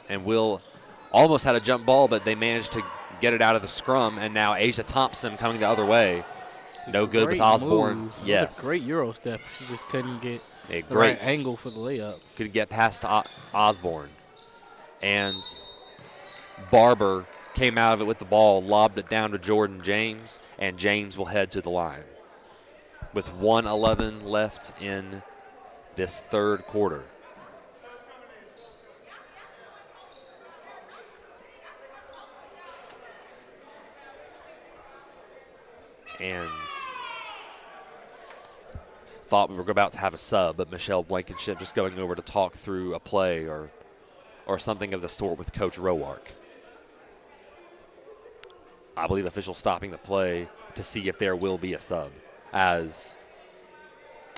And Will almost had a jump ball, but they managed to get it out of the scrum, and now Asia Thompson coming the other way. No good with Osborne. Move. Yes. It was a great Euro step. She just couldn't get A the great right angle for the layup. Couldn't get past Osborne. And Barber came out of it with the ball, lobbed it down to Jordan James, and James will head to the line. With 1:11 left in this third quarter. And thought we were about to have a sub, but Michelle Blankenship just going over to talk through a play or something of the sort with Coach Rowark. I believe officials stopping the play to see if there will be a sub, as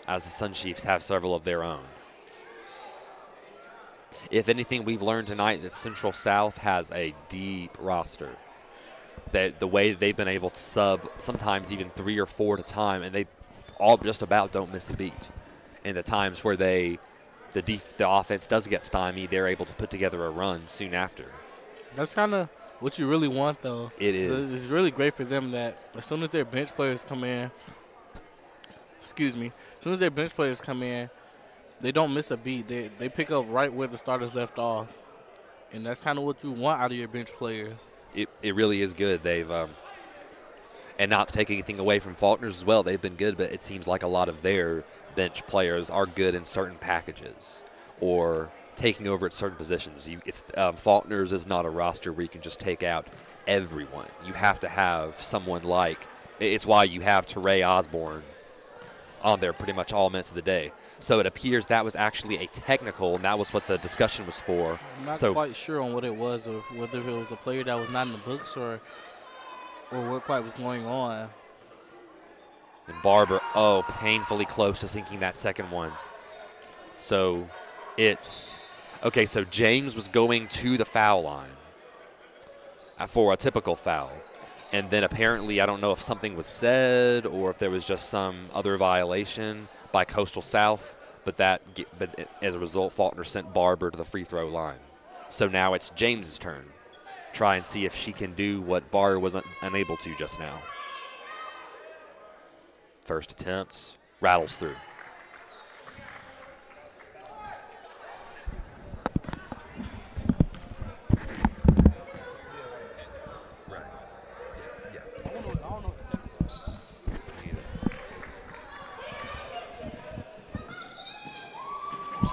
the Sun Chiefs have several of their own. If anything, we've learned tonight that Central South has a deep roster. That the way they've been able to sub sometimes even 3 or 4 at a time, and they all just about don't miss a beat. And the times where the offense does get stymied, they're able to put together a run soon after. That's kind of what you really want, though. It is. It's really great for them that as soon as their bench players come in, they don't miss a beat. They pick up right where the starters left off. And that's kind of what you want out of your bench players. It really is good. They've and not to take anything away from Faulkner's as well, they've been good, but it seems like a lot of their bench players are good in certain packages or taking over at certain positions. Faulkner's is not a roster where you can just take out everyone. You have to have someone like – it's why you have Teray Osborne on there pretty much all minutes of the day. So it appears that was actually a technical, and that was what the discussion was for. I'm not quite sure on what it was, or whether it was a player that was not in the books or what quite was going on. And Barber, painfully close to sinking that second one. So it's – okay, so James was going to the foul line for a typical foul. And then apparently, I don't know if something was said or if there was just some other violation by Coastal South, but as a result, Faulkner sent Barber to the free throw line. So now it's James's turn. Try and see if she can do what Barber was unable to just now. First attempt, rattles through.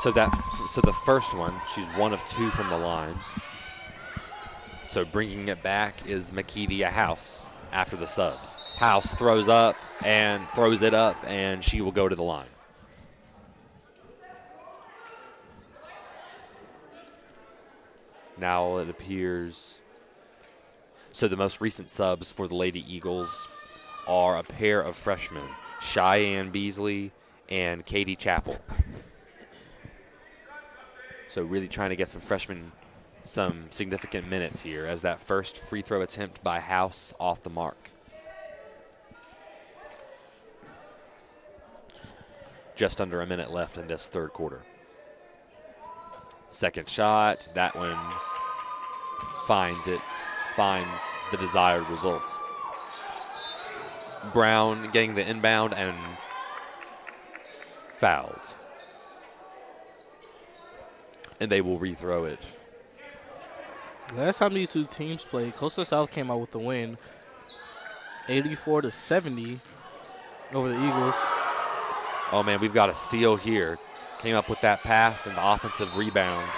So the first one, she's 1 of 2 from the line. So bringing it back is McKeevy House after the subs. House throws it up, and she will go to the line. Now it appears. So the most recent subs for the Lady Eagles are a pair of freshmen, Cheyenne Beasley and Katie Chappell. So really trying to get some freshmen some significant minutes here as that first free throw attempt by House off the mark. Just under a minute left in this third quarter. Second shot, that one finds the desired result. Brown getting the inbound and fouled. And they will rethrow it. Last time these two teams played, Coastal South came out with the win, 84-70 over the Eagles. Oh, man, we've got a steal here. Came up with that pass, and the offensive rebound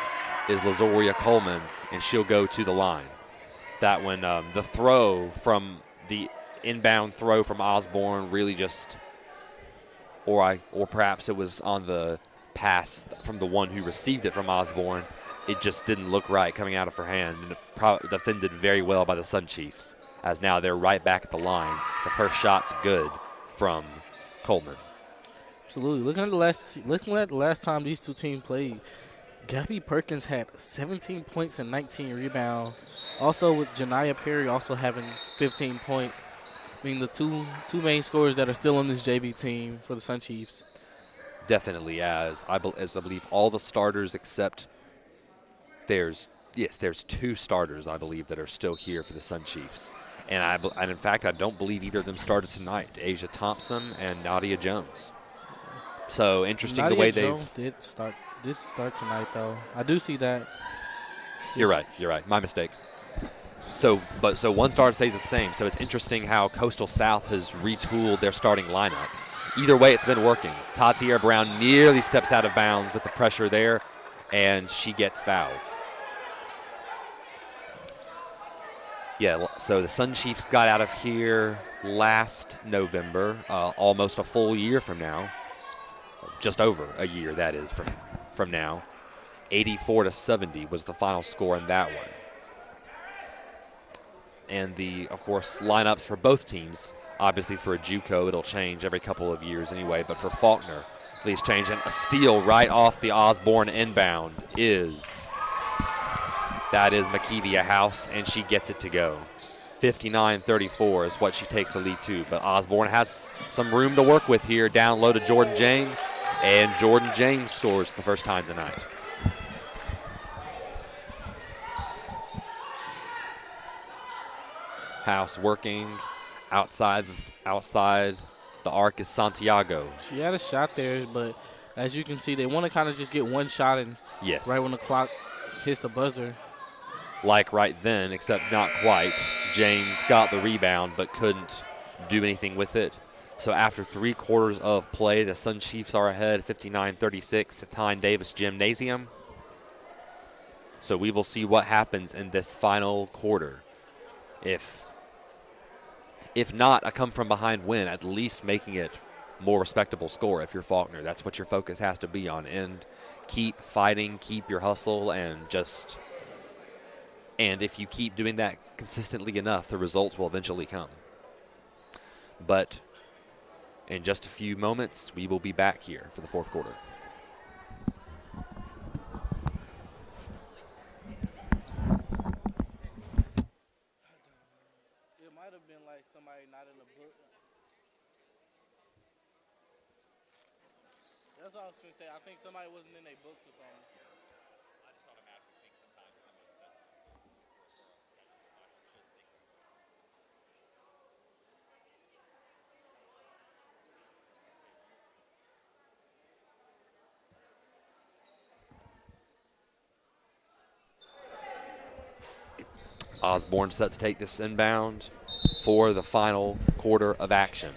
is Lazoria Coleman, and she'll go to the line. That one, the throw from the inbound throw from Osborne really just, or perhaps it was on the pass from the one who received it from Osborne. It just didn't look right coming out of her hand, and defended very well by the Sun Chiefs, as now they're right back at the line. The first shot's good from Coleman. Absolutely. Looking at the last time these two teams played, Gabby Perkins had 17 points and 19 rebounds. Also with Janiyah Perry also having 15 points, being the two main scorers that are still on this JV team for the Sun Chiefs. Definitely, as I believe all the starters except there's 2 starters, I believe, that are still here for the Sun Chiefs. And in fact, I don't believe either of them started tonight. Asia Thompson and Nadia Jones. So interesting Nadia the way Jones they've did start tonight though. I do see that. You're right. My mistake. So one starter stays the same. So it's interesting how Coastal South has retooled their starting lineup. Either way, it's been working. Tatiera Brown nearly steps out of bounds with the pressure there, and she gets fouled. Yeah, so the Sun Chiefs got out of here last November, almost a full year from now. Just over a year, that is, from now. 84-70 was the final score in that one. And of course, lineups for both teams. Obviously, for a JUCO, it'll change every couple of years anyway. But for Faulkner, please change. And a steal right off the Osborne inbound is Makivia House, and she gets it to go. 59-34 is what she takes the lead to. But Osborne has some room to work with here. Down low to Jordan James, and Jordan James scores the first time tonight. House working. Outside the arc is Santiago. She had a shot there, but as you can see, they want to kind of just get one shot in. Yes. Right when the clock hits the buzzer. Like right then, except not quite. James got the rebound but couldn't do anything with it. So after 3 quarters of play, the Sun Chiefs are ahead 59-36 at Tyne Davis Gymnasium. So we will see what happens in this final quarter. If not a come-from-behind win, at least making it more respectable score if you're Faulkner. That's what your focus has to be on. And keep fighting, keep your hustle, and if you keep doing that consistently enough, the results will eventually come. But in just a few moments, we will be back here for the 4th quarter. Somebody not in the book. That's what I was going to say. I think somebody wasn't in their books or something. I just automatically think sometimes somebody says Osborne set to take this inbound for the final quarter of action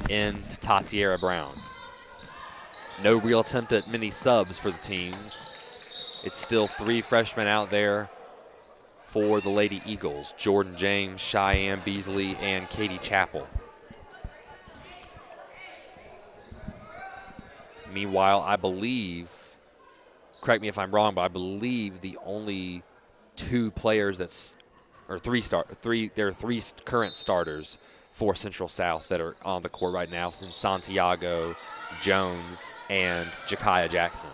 into Tatiera Brown. No real attempt at many subs for the teams. It's still 3 freshmen out there for the Lady Eagles: Jordan James, Cheyenne Beasley, and Katie Chappell. Meanwhile, I believe, correct me if I'm wrong, but I believe the only 2 players there are 3 current starters for Central South that are on the court right now, since Santiago, Jones, and Jakaya Jackson.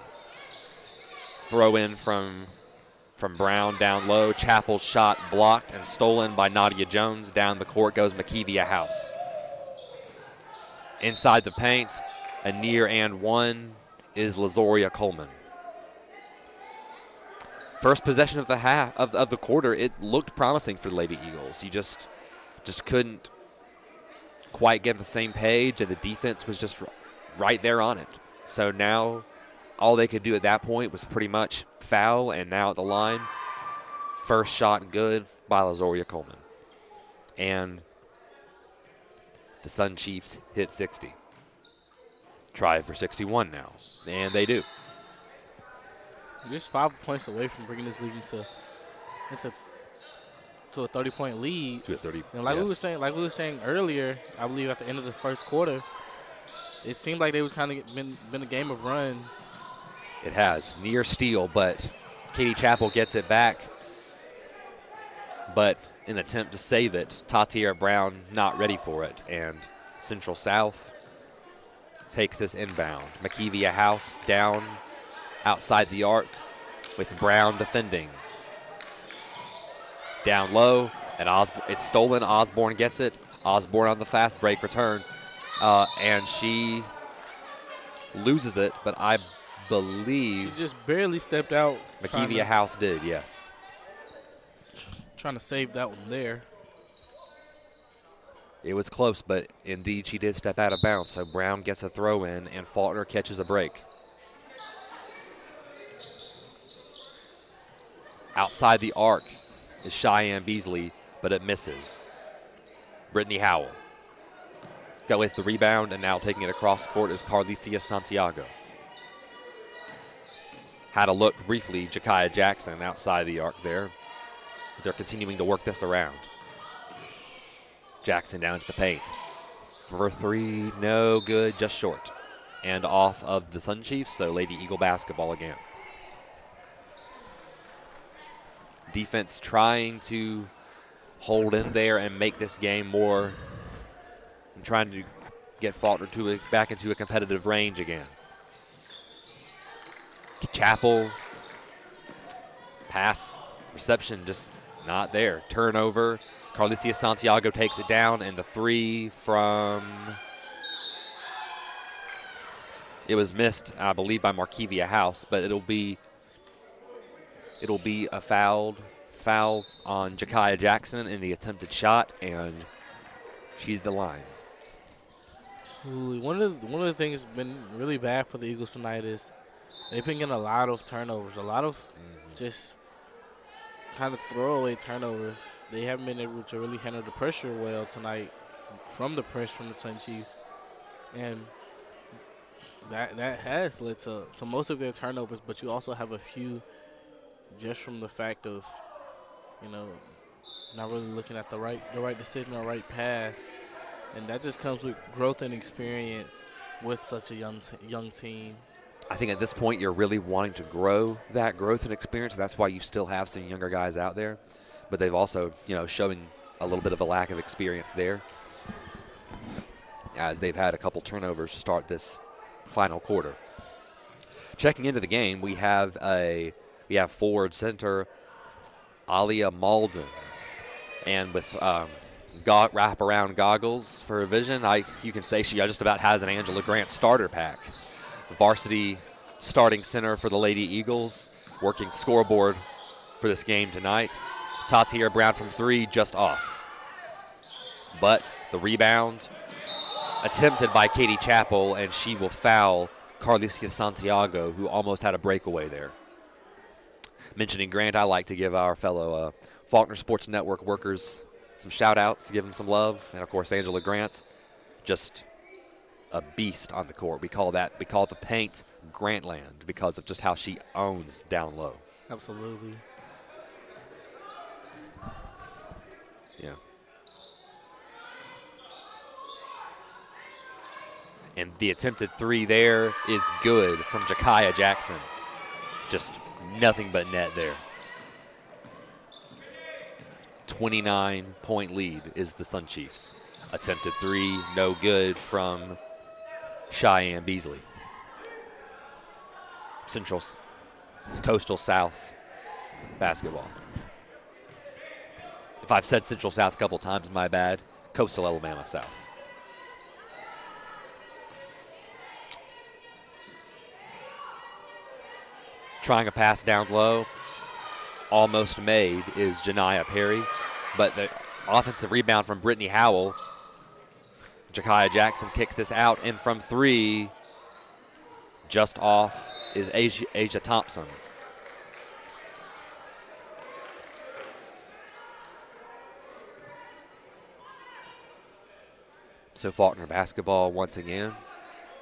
Throw in from Brown down low. Chappell's shot blocked and stolen by Nadia Jones. Down the court goes Makivia House. Inside the paint, a near and one is Lazoria Coleman. First possession of the half of the quarter, it looked promising for the Lady Eagles. You just couldn't quite get on the same page, and the defense was just right there on it. So now all they could do at that point was pretty much foul, and now at the line, first shot good by Lazoria Coleman. And the Sun Chiefs hit 60. Try for 61 now, and they do. Just 5 points away from bringing this league into to a 30-point lead. To a 30. And like yes. we were saying earlier, I believe at the end of the first quarter, it seemed like they was kind of been a game of runs. It has near steal, but Katie Chappell gets it back. But in an attempt to save it, Tatiera Brown not ready for it, and Central South takes this inbound. McKeevia House down outside the arc with Brown defending. Down low, and it's stolen. Osborne gets it. Osborne on the fast break return, and she loses it, but I believe she just barely stepped out. McKeevia House did, yes. Trying to save that one there. It was close, but indeed she did step out of bounds, so Brown gets a throw in, and Faulkner catches a break. Outside the arc is Cheyenne Beasley, but it misses. Brittany Howell got with the rebound, and now taking it across court is Carlicia Santiago. Had a look briefly, Jakaya Jackson outside the arc there. They're continuing to work this around. Jackson down to the paint. For three, no good, just short. And off of the Sun Chiefs, so Lady Eagle basketball again. Defense trying to hold in there and make this game more, and trying to get Faulkner back into a competitive range again. Chappell, pass, reception just not there. Turnover. Carlicia Santiago takes it down, and the three from, it was missed, I believe, by Marquivia House, but it'll be a foul on Jakaya Jackson in the attempted shot, and she's the line. One of the things that's been really bad for the Eagles tonight is they've been getting a lot of turnovers, a lot of just kind of throwaway turnovers. They haven't been able to really handle the pressure well tonight from the press from the Sun Chiefs, and that has led to most of their turnovers. But you also have a few just from the fact of, not really looking at the right decision or right pass, and that just comes with growth and experience with such a young team. I think at this point you're really wanting to grow that growth and experience. That's why you still have some younger guys out there. But they've also, showing a little bit of a lack of experience there, as they've had a couple turnovers to start this final quarter. Checking into the game, we have forward center Alia Malden, and with wraparound goggles for her vision, you can say she just about has an Angela Grant starter pack. Varsity starting center for the Lady Eagles, working scoreboard for this game tonight. Tatiera Brown from three, just off. But the rebound attempted by Katie Chappell, and she will foul Carlicia Santiago, who almost had a breakaway there. Mentioning Grant, I like to give our fellow Faulkner Sports Network workers some shout-outs, give them some love. And, of course, Angela Grant, just a beast on the court. We call the paint Grantland because of just how she owns down low. Absolutely. Yeah. And the attempted three there is good from Jakaya Jackson. Just nothing but net there. 29-point lead is the Sun Chiefs. Attempted three, no good from Cheyenne Beasley. Coastal South basketball. If I've said Central South a couple times, my bad. Coastal Alabama South. Trying a pass down low. Almost made is Janiyah Perry. But the offensive rebound from Brittany Howell. Jakaya Jackson kicks this out. And from three, just off, is Asia Thompson. So Faulkner basketball once again.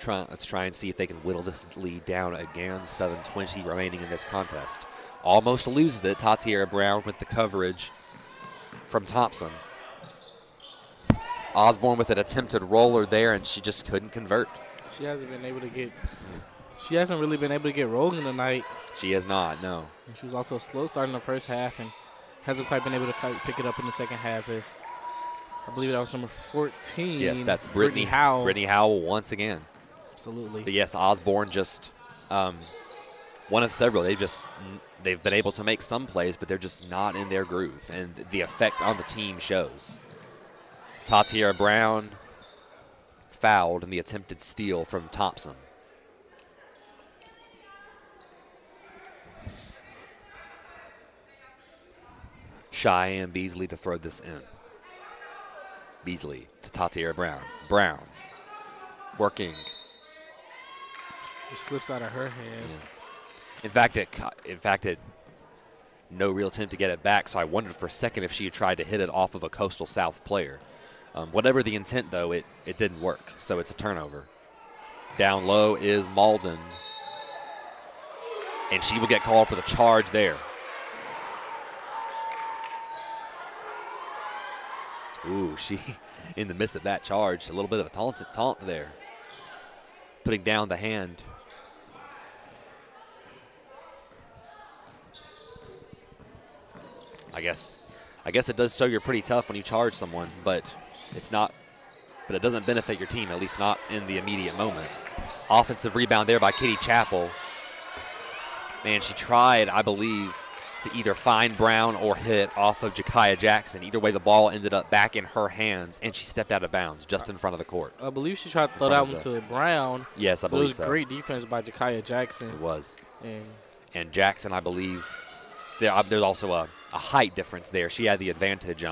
Let's try and see if they can whittle this lead down again. 7:20 remaining in this contest. Almost loses it. Tatiera Brown with the coverage from Thompson. Osborne with an attempted roller there, and she just couldn't convert. She hasn't been able to get. She hasn't really been able to get rolling tonight. She has not, no. And she was also a slow start in the first half and hasn't quite been able to pick it up in the second half. I believe that was number 14. Yes, that's Brittany Howell. Brittany Howell once again. Absolutely. But yes, Osborne just one of several. They've been able to make some plays, but they're just not in their groove, and the effect on the team shows. Tatiera Brown fouled in the attempted steal from Thompson. Cheyenne Beasley to throw this in. Beasley to Tatiera Brown. Brown working. It slips out of her hand. Yeah. In fact, it no real attempt to get it back, so I wondered for a second if she had tried to hit it off of a Coastal South player. Whatever the intent, though, it didn't work, so it's a turnover. Down low is Malden, and she will get called for the charge there. Ooh, she, in the midst of that charge, a little bit of a taunt there. Putting down the hand. I guess it does show you're pretty tough when you charge someone, but it's not. But it doesn't benefit your team, at least not in the immediate moment. Offensive rebound there by Kitty Chappell. Man, she tried, I believe, to either find Brown or hit off of Jakaya Jackson. Either way, the ball ended up back in her hands, and she stepped out of bounds just in front of the court. I believe she tried to throw that one to Brown. Yes, I believe so. It was great defense by Jakaya Jackson. It was. And Jackson, I believe, there's also a height difference there. She had the advantage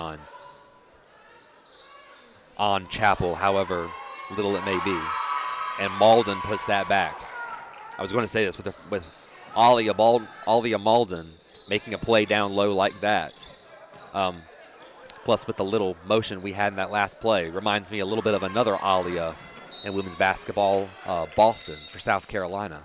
on Chappell, however little it may be. And Malden puts that back. I was going to say this with Alia Malden making a play down low like that. Plus with the little motion we had in that last play. Reminds me a little bit of another Alia in women's basketball, Boston for South Carolina.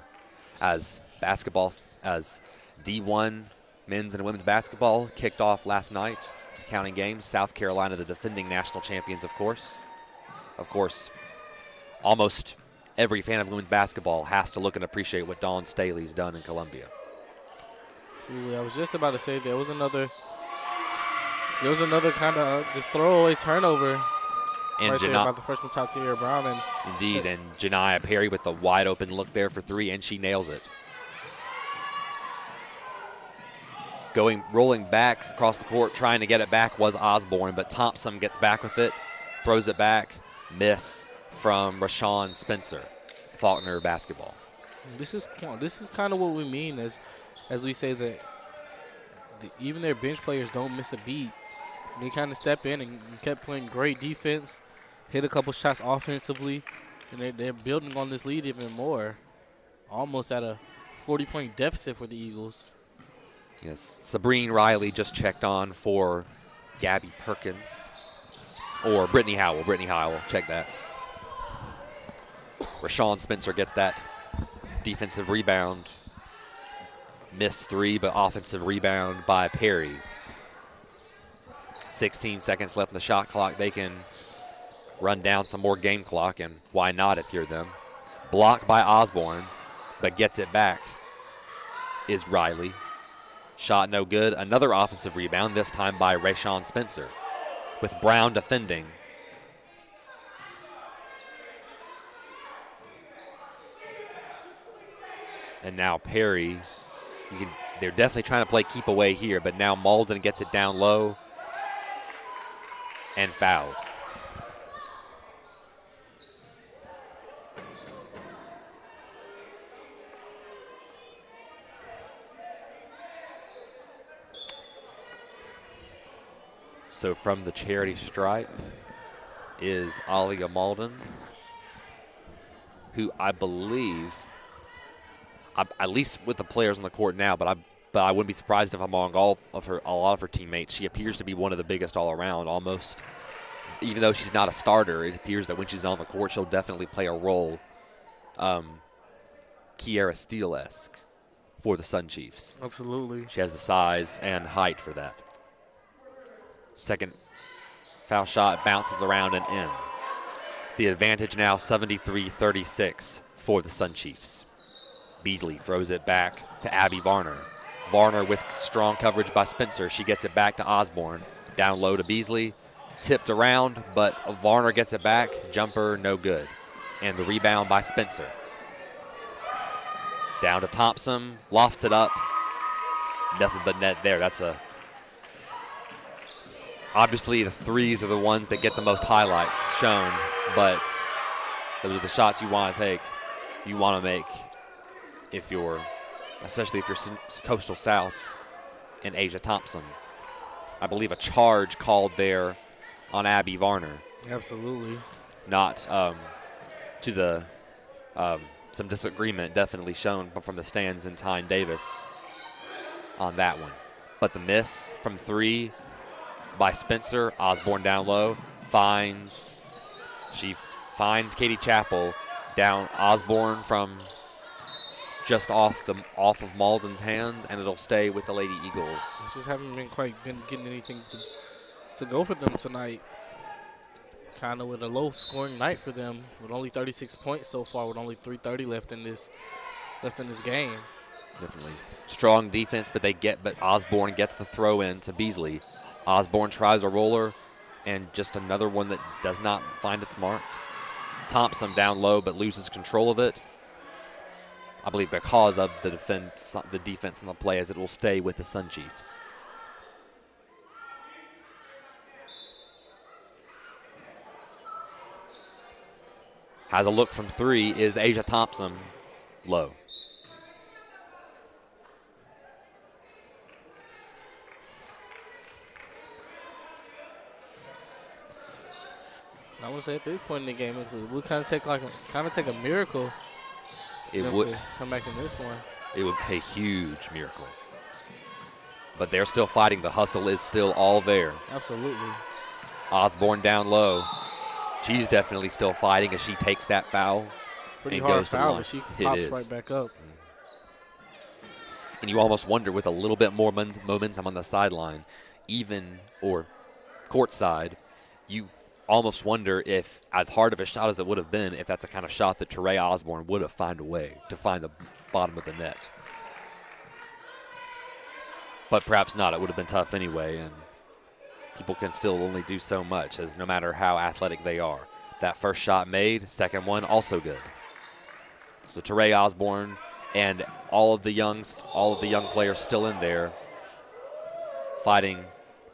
As D1 men's and women's basketball kicked off last night, counting games. South Carolina, the defending national champions, of course. Of course, almost every fan of women's basketball has to look and appreciate what Dawn Staley's done in Columbia. Absolutely. I was just about to say there was another kind of just throwaway turnover And right there about the freshman Tatiera Brown. Indeed, and Janiyah Perry with the wide open look there for three, and she nails it. Rolling back across the court, trying to get it back was Osborne, but Thompson gets back with it, throws it back, miss from Rashawn Spencer, Faulkner basketball. This is kind of what we mean as we say that even their bench players don't miss a beat. They kind of step in and kept playing great defense, hit a couple shots offensively, and they're building on this lead even more. Almost at a 40-point deficit for the Eagles. Yes, Sabrine Riley just checked on for Gabby Perkins. Or Brittany Howell. Brittany Howell, check that. Rashawn Spencer gets that defensive rebound. Missed three, but offensive rebound by Perry. 16 seconds left in the shot clock. They can run down some more game clock, and why not if you're them? Blocked by Osborne, but gets it back is Riley. Shot no good. Another offensive rebound, this time by Rashawn Spencer, with Brown defending. And now Perry, they're definitely trying to play keep away here, but now Malden gets it down low and fouled. So from the charity stripe is Alia Malden, who I believe, at least with the players on the court now, but I wouldn't be surprised if among a lot of her teammates, she appears to be one of the biggest all around almost. Even though she's not a starter, it appears that when she's on the court, she'll definitely play a role, Kiara Steele-esque for the Sun Chiefs. Absolutely. She has the size and height for that. Second foul shot bounces around and in. The advantage now 73-36 for the Sun Chiefs. Beasley throws it back to Abby Varner. Varner with strong coverage by Spencer. She gets it back to Osborne. Down low to Beasley. Tipped around, but Varner gets it back. Jumper, no good. And the rebound by Spencer. Down to Thompson. Lofts it up. Nothing but net there. Obviously, the threes are the ones that get the most highlights shown, but those are the shots you want to take, you want to make especially if you're Coastal South and Asia Thompson. I believe a charge called there on Abby Varner. Absolutely. Not to the some disagreement definitely shown from the stands in Tyne Davis on that one. But the miss from three by Spencer. Osborne down low. She finds Katie Chappell down. Osborne from just off of Malden's hands, and it'll stay with the Lady Eagles. Just haven't been getting anything to go for them tonight. Kind of with a low-scoring night for them, with only 36 points so far, with only 3:30 left in this game. Definitely strong defense, but Osborne gets the throw in to Beasley. Osborne tries a roller, and just another one that does not find its mark. Thompson down low, but loses control of it. I believe because of the defense and the play, as it will stay with the Sun Chiefs. Has a look from three is Asia Thompson, low. I would say at this point in the game, it would kind of take a miracle. It would to come back in this one. It would be a huge miracle. But they're still fighting. The hustle is still all there. Absolutely. Osborne down low. She's definitely still fighting as she takes that foul. Pretty and hard goes foul, to but she pops right back up. And you almost wonder, with a little bit more momentum on the sideline, or courtside, you almost wonder if, as hard of a shot as it would have been, if that's the kind of shot that Teray Osborne would have found a way to find the bottom of the net. But perhaps not. It would have been tough anyway, and people can still only do so much, as no matter how athletic they are. That first shot made, second one also good. So Teray Osborne and all of the young players still in there, fighting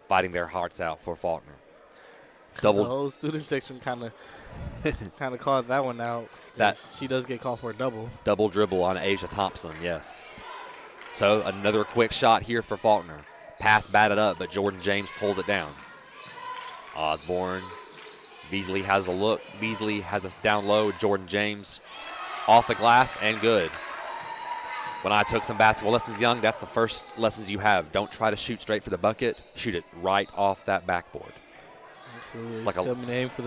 their hearts out for Faulkner. The whole student section kind of called that one out. She does get called for a double. Double dribble on Asia Thompson, yes. So another quick shot here for Faulkner. Pass batted up, but Jordan James pulls it down. Osborne. Beasley has a look. Beasley has a down low. Jordan James off the glass and good. When I took some basketball lessons young, that's the first lessons you have. Don't try to shoot straight for the bucket. Shoot it right off that backboard. Absolutely. Like aim for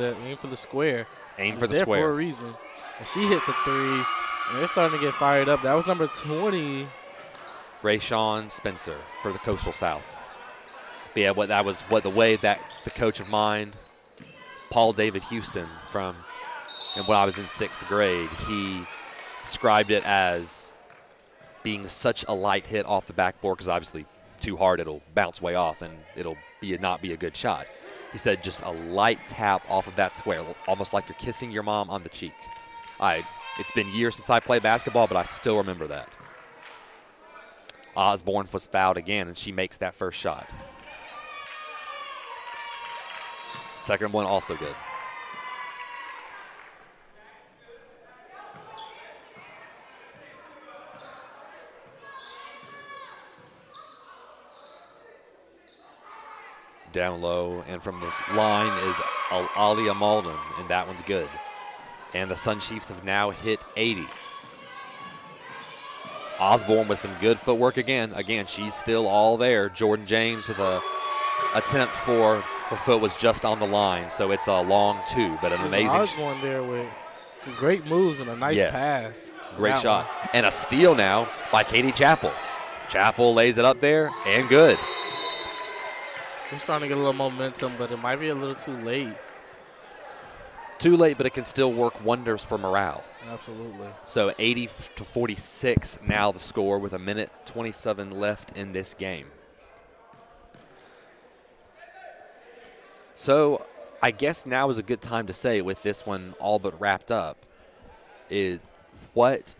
the square. Aim for the there square. For a reason. And she hits a three, and they're starting to get fired up. That was number 20. Rayshawn Spencer for the Coastal South. But yeah, the way that the coach of mine, Paul David Houston, and when I was in 6th grade, he described it as being such a light hit off the backboard, because obviously too hard it'll bounce way off and it'll not be a good shot. He said just a light tap off of that square, almost like you're kissing your mom on the cheek. It's been years since I played basketball, but I still remember that. Osborne was fouled again, and she makes that first shot. Second one also good. Down low, and from the line is Alia Malden, and that one's good. And the Sun Chiefs have now hit 80. Osborne with some good footwork again. Again, she's still all there. Jordan James with a attempt for her foot was just on the line, so it's a long two, but an amazing. Osborne there with some great moves and a nice pass. Great shot. And a steal now by Katie Chappell. Chappell lays it up there, and good. Just trying to get a little momentum, but it might be a little too late. Too late, but it can still work wonders for morale. Absolutely. So 80-46 now the score with 1:27 left in this game. So I guess now is a good time to say, with this one all but wrapped up, is what,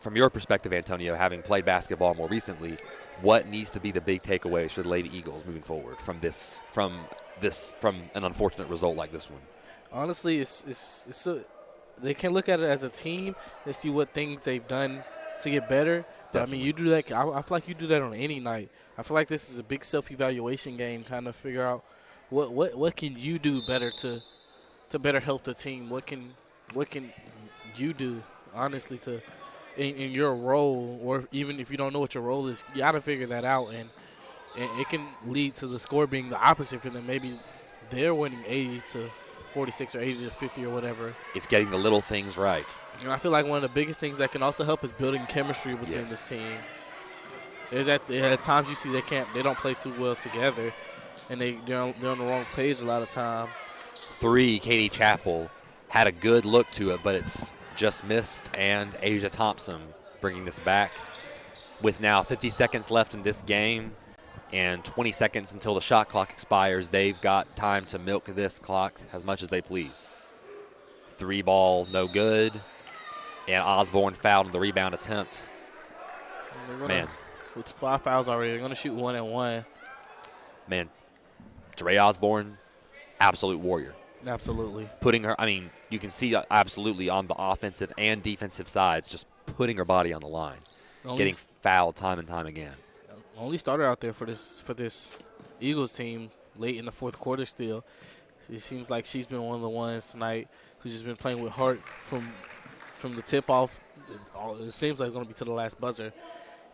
from your perspective, Antonio, having played basketball more recently, what needs to be the big takeaways for the Lady Eagles moving forward from an unfortunate result like this one? Honestly, they can look at it as a team and see what things they've done to get better. But, I mean, you do that. I feel like you do that on any night. I feel like this is a big self-evaluation game, kind of figure out what can you do better to better help the team. What can you do, honestly, to in your role, or even if you don't know what your role is, you got to figure that out, and it can lead to the score being the opposite for them. Maybe they're winning 80-46 or 80-50 or whatever. It's getting the little things right. And I feel like one of the biggest things that can also help is building chemistry between this team. There's at times you see they don't play too well together, and they're on the wrong page a lot of times. 3, Katie Chappell had a good look to it, but it's just missed, and Asia Thompson bringing this back with now 50 seconds left in this game and 20 seconds until the shot clock expires. They've got time to milk this clock as much as they please. 3 ball, no good, and Osborne fouled in the rebound attempt. Man. It's 5 fouls already. They're going to shoot 1 and 1. Man, Dre Osborne, absolute warrior. Absolutely. Putting her, I mean, you can see absolutely on the offensive and defensive sides, just putting her body on the line, getting fouled time and time again. Only starter out there for this Eagles team late in the fourth quarter still. It seems like she's been one of the ones tonight who's just been playing with heart from the tip-off. It seems like it's going to be to the last buzzer.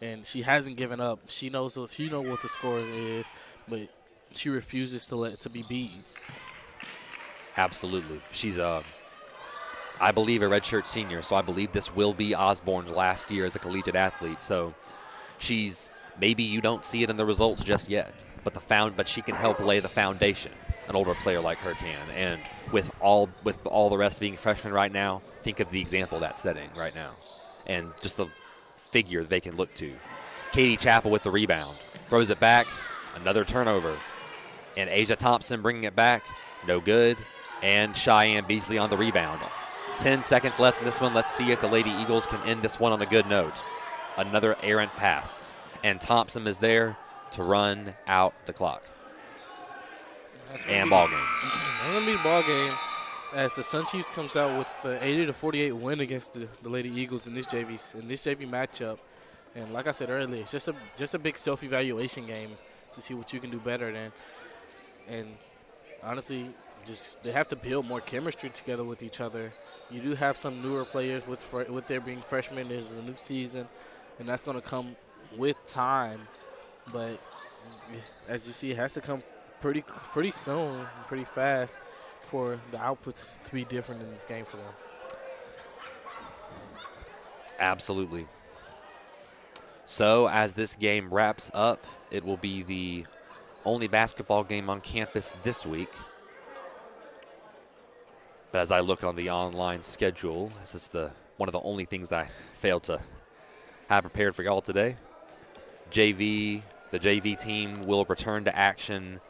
And she hasn't given up. She knows what the score is, but she refuses to be beaten. Absolutely. She's I believe, a redshirt senior, so I believe this will be Osborne's last year as a collegiate athlete. So she's, maybe you don't see it in the results just yet, but she can help lay the foundation. An older player like her can. And with all the rest being freshmen right now, think of the example that's setting right now. And just the figure they can look to. Katie Chappell with the rebound. Throws it back. Another turnover. And Asia Thompson bringing it back. No good. And Cheyenne Beasley on the rebound. 10 seconds left in this one. Let's see if the Lady Eagles can end this one on a good note. Another errant pass. And Thompson is there to run out the clock. And ball game. It's going to be a ball game as the Sun Chiefs comes out with the 80-48 win against the Lady Eagles in this JV matchup. And like I said earlier, it's just a big self-evaluation game to see what you can do better than. And honestly, just they have to build more chemistry together with each other. You do have some newer players with their being freshmen. This is a new season, and that's going to come with time. But as you see, it has to come pretty soon, pretty fast, for the outputs to be different in this game for them. Absolutely. So as this game wraps up, it will be the only basketball game on campus this week. But as I look on the online schedule, this is one of the only things that I failed to have prepared for y'all today. The JV team will return to action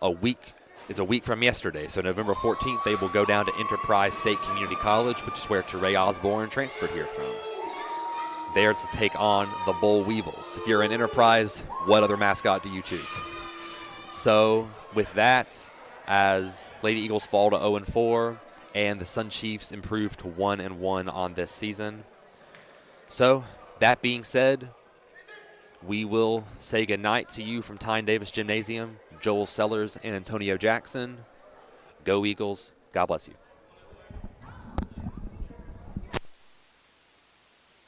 It's a week from yesterday, so November 14th, they will go down to Enterprise State Community College, which is where Teray Osborne transferred here from. There to take on the Bull Weevils. If you're an Enterprise, what other mascot do you choose? So with that, as Lady Eagles fall to 0-4, and the Sun Chiefs improve to 1-1 on this season. So that being said, we will say goodnight to you from Tyne Davis Gymnasium, Joel Sellers and Antonio Jackson. Go Eagles. God bless you.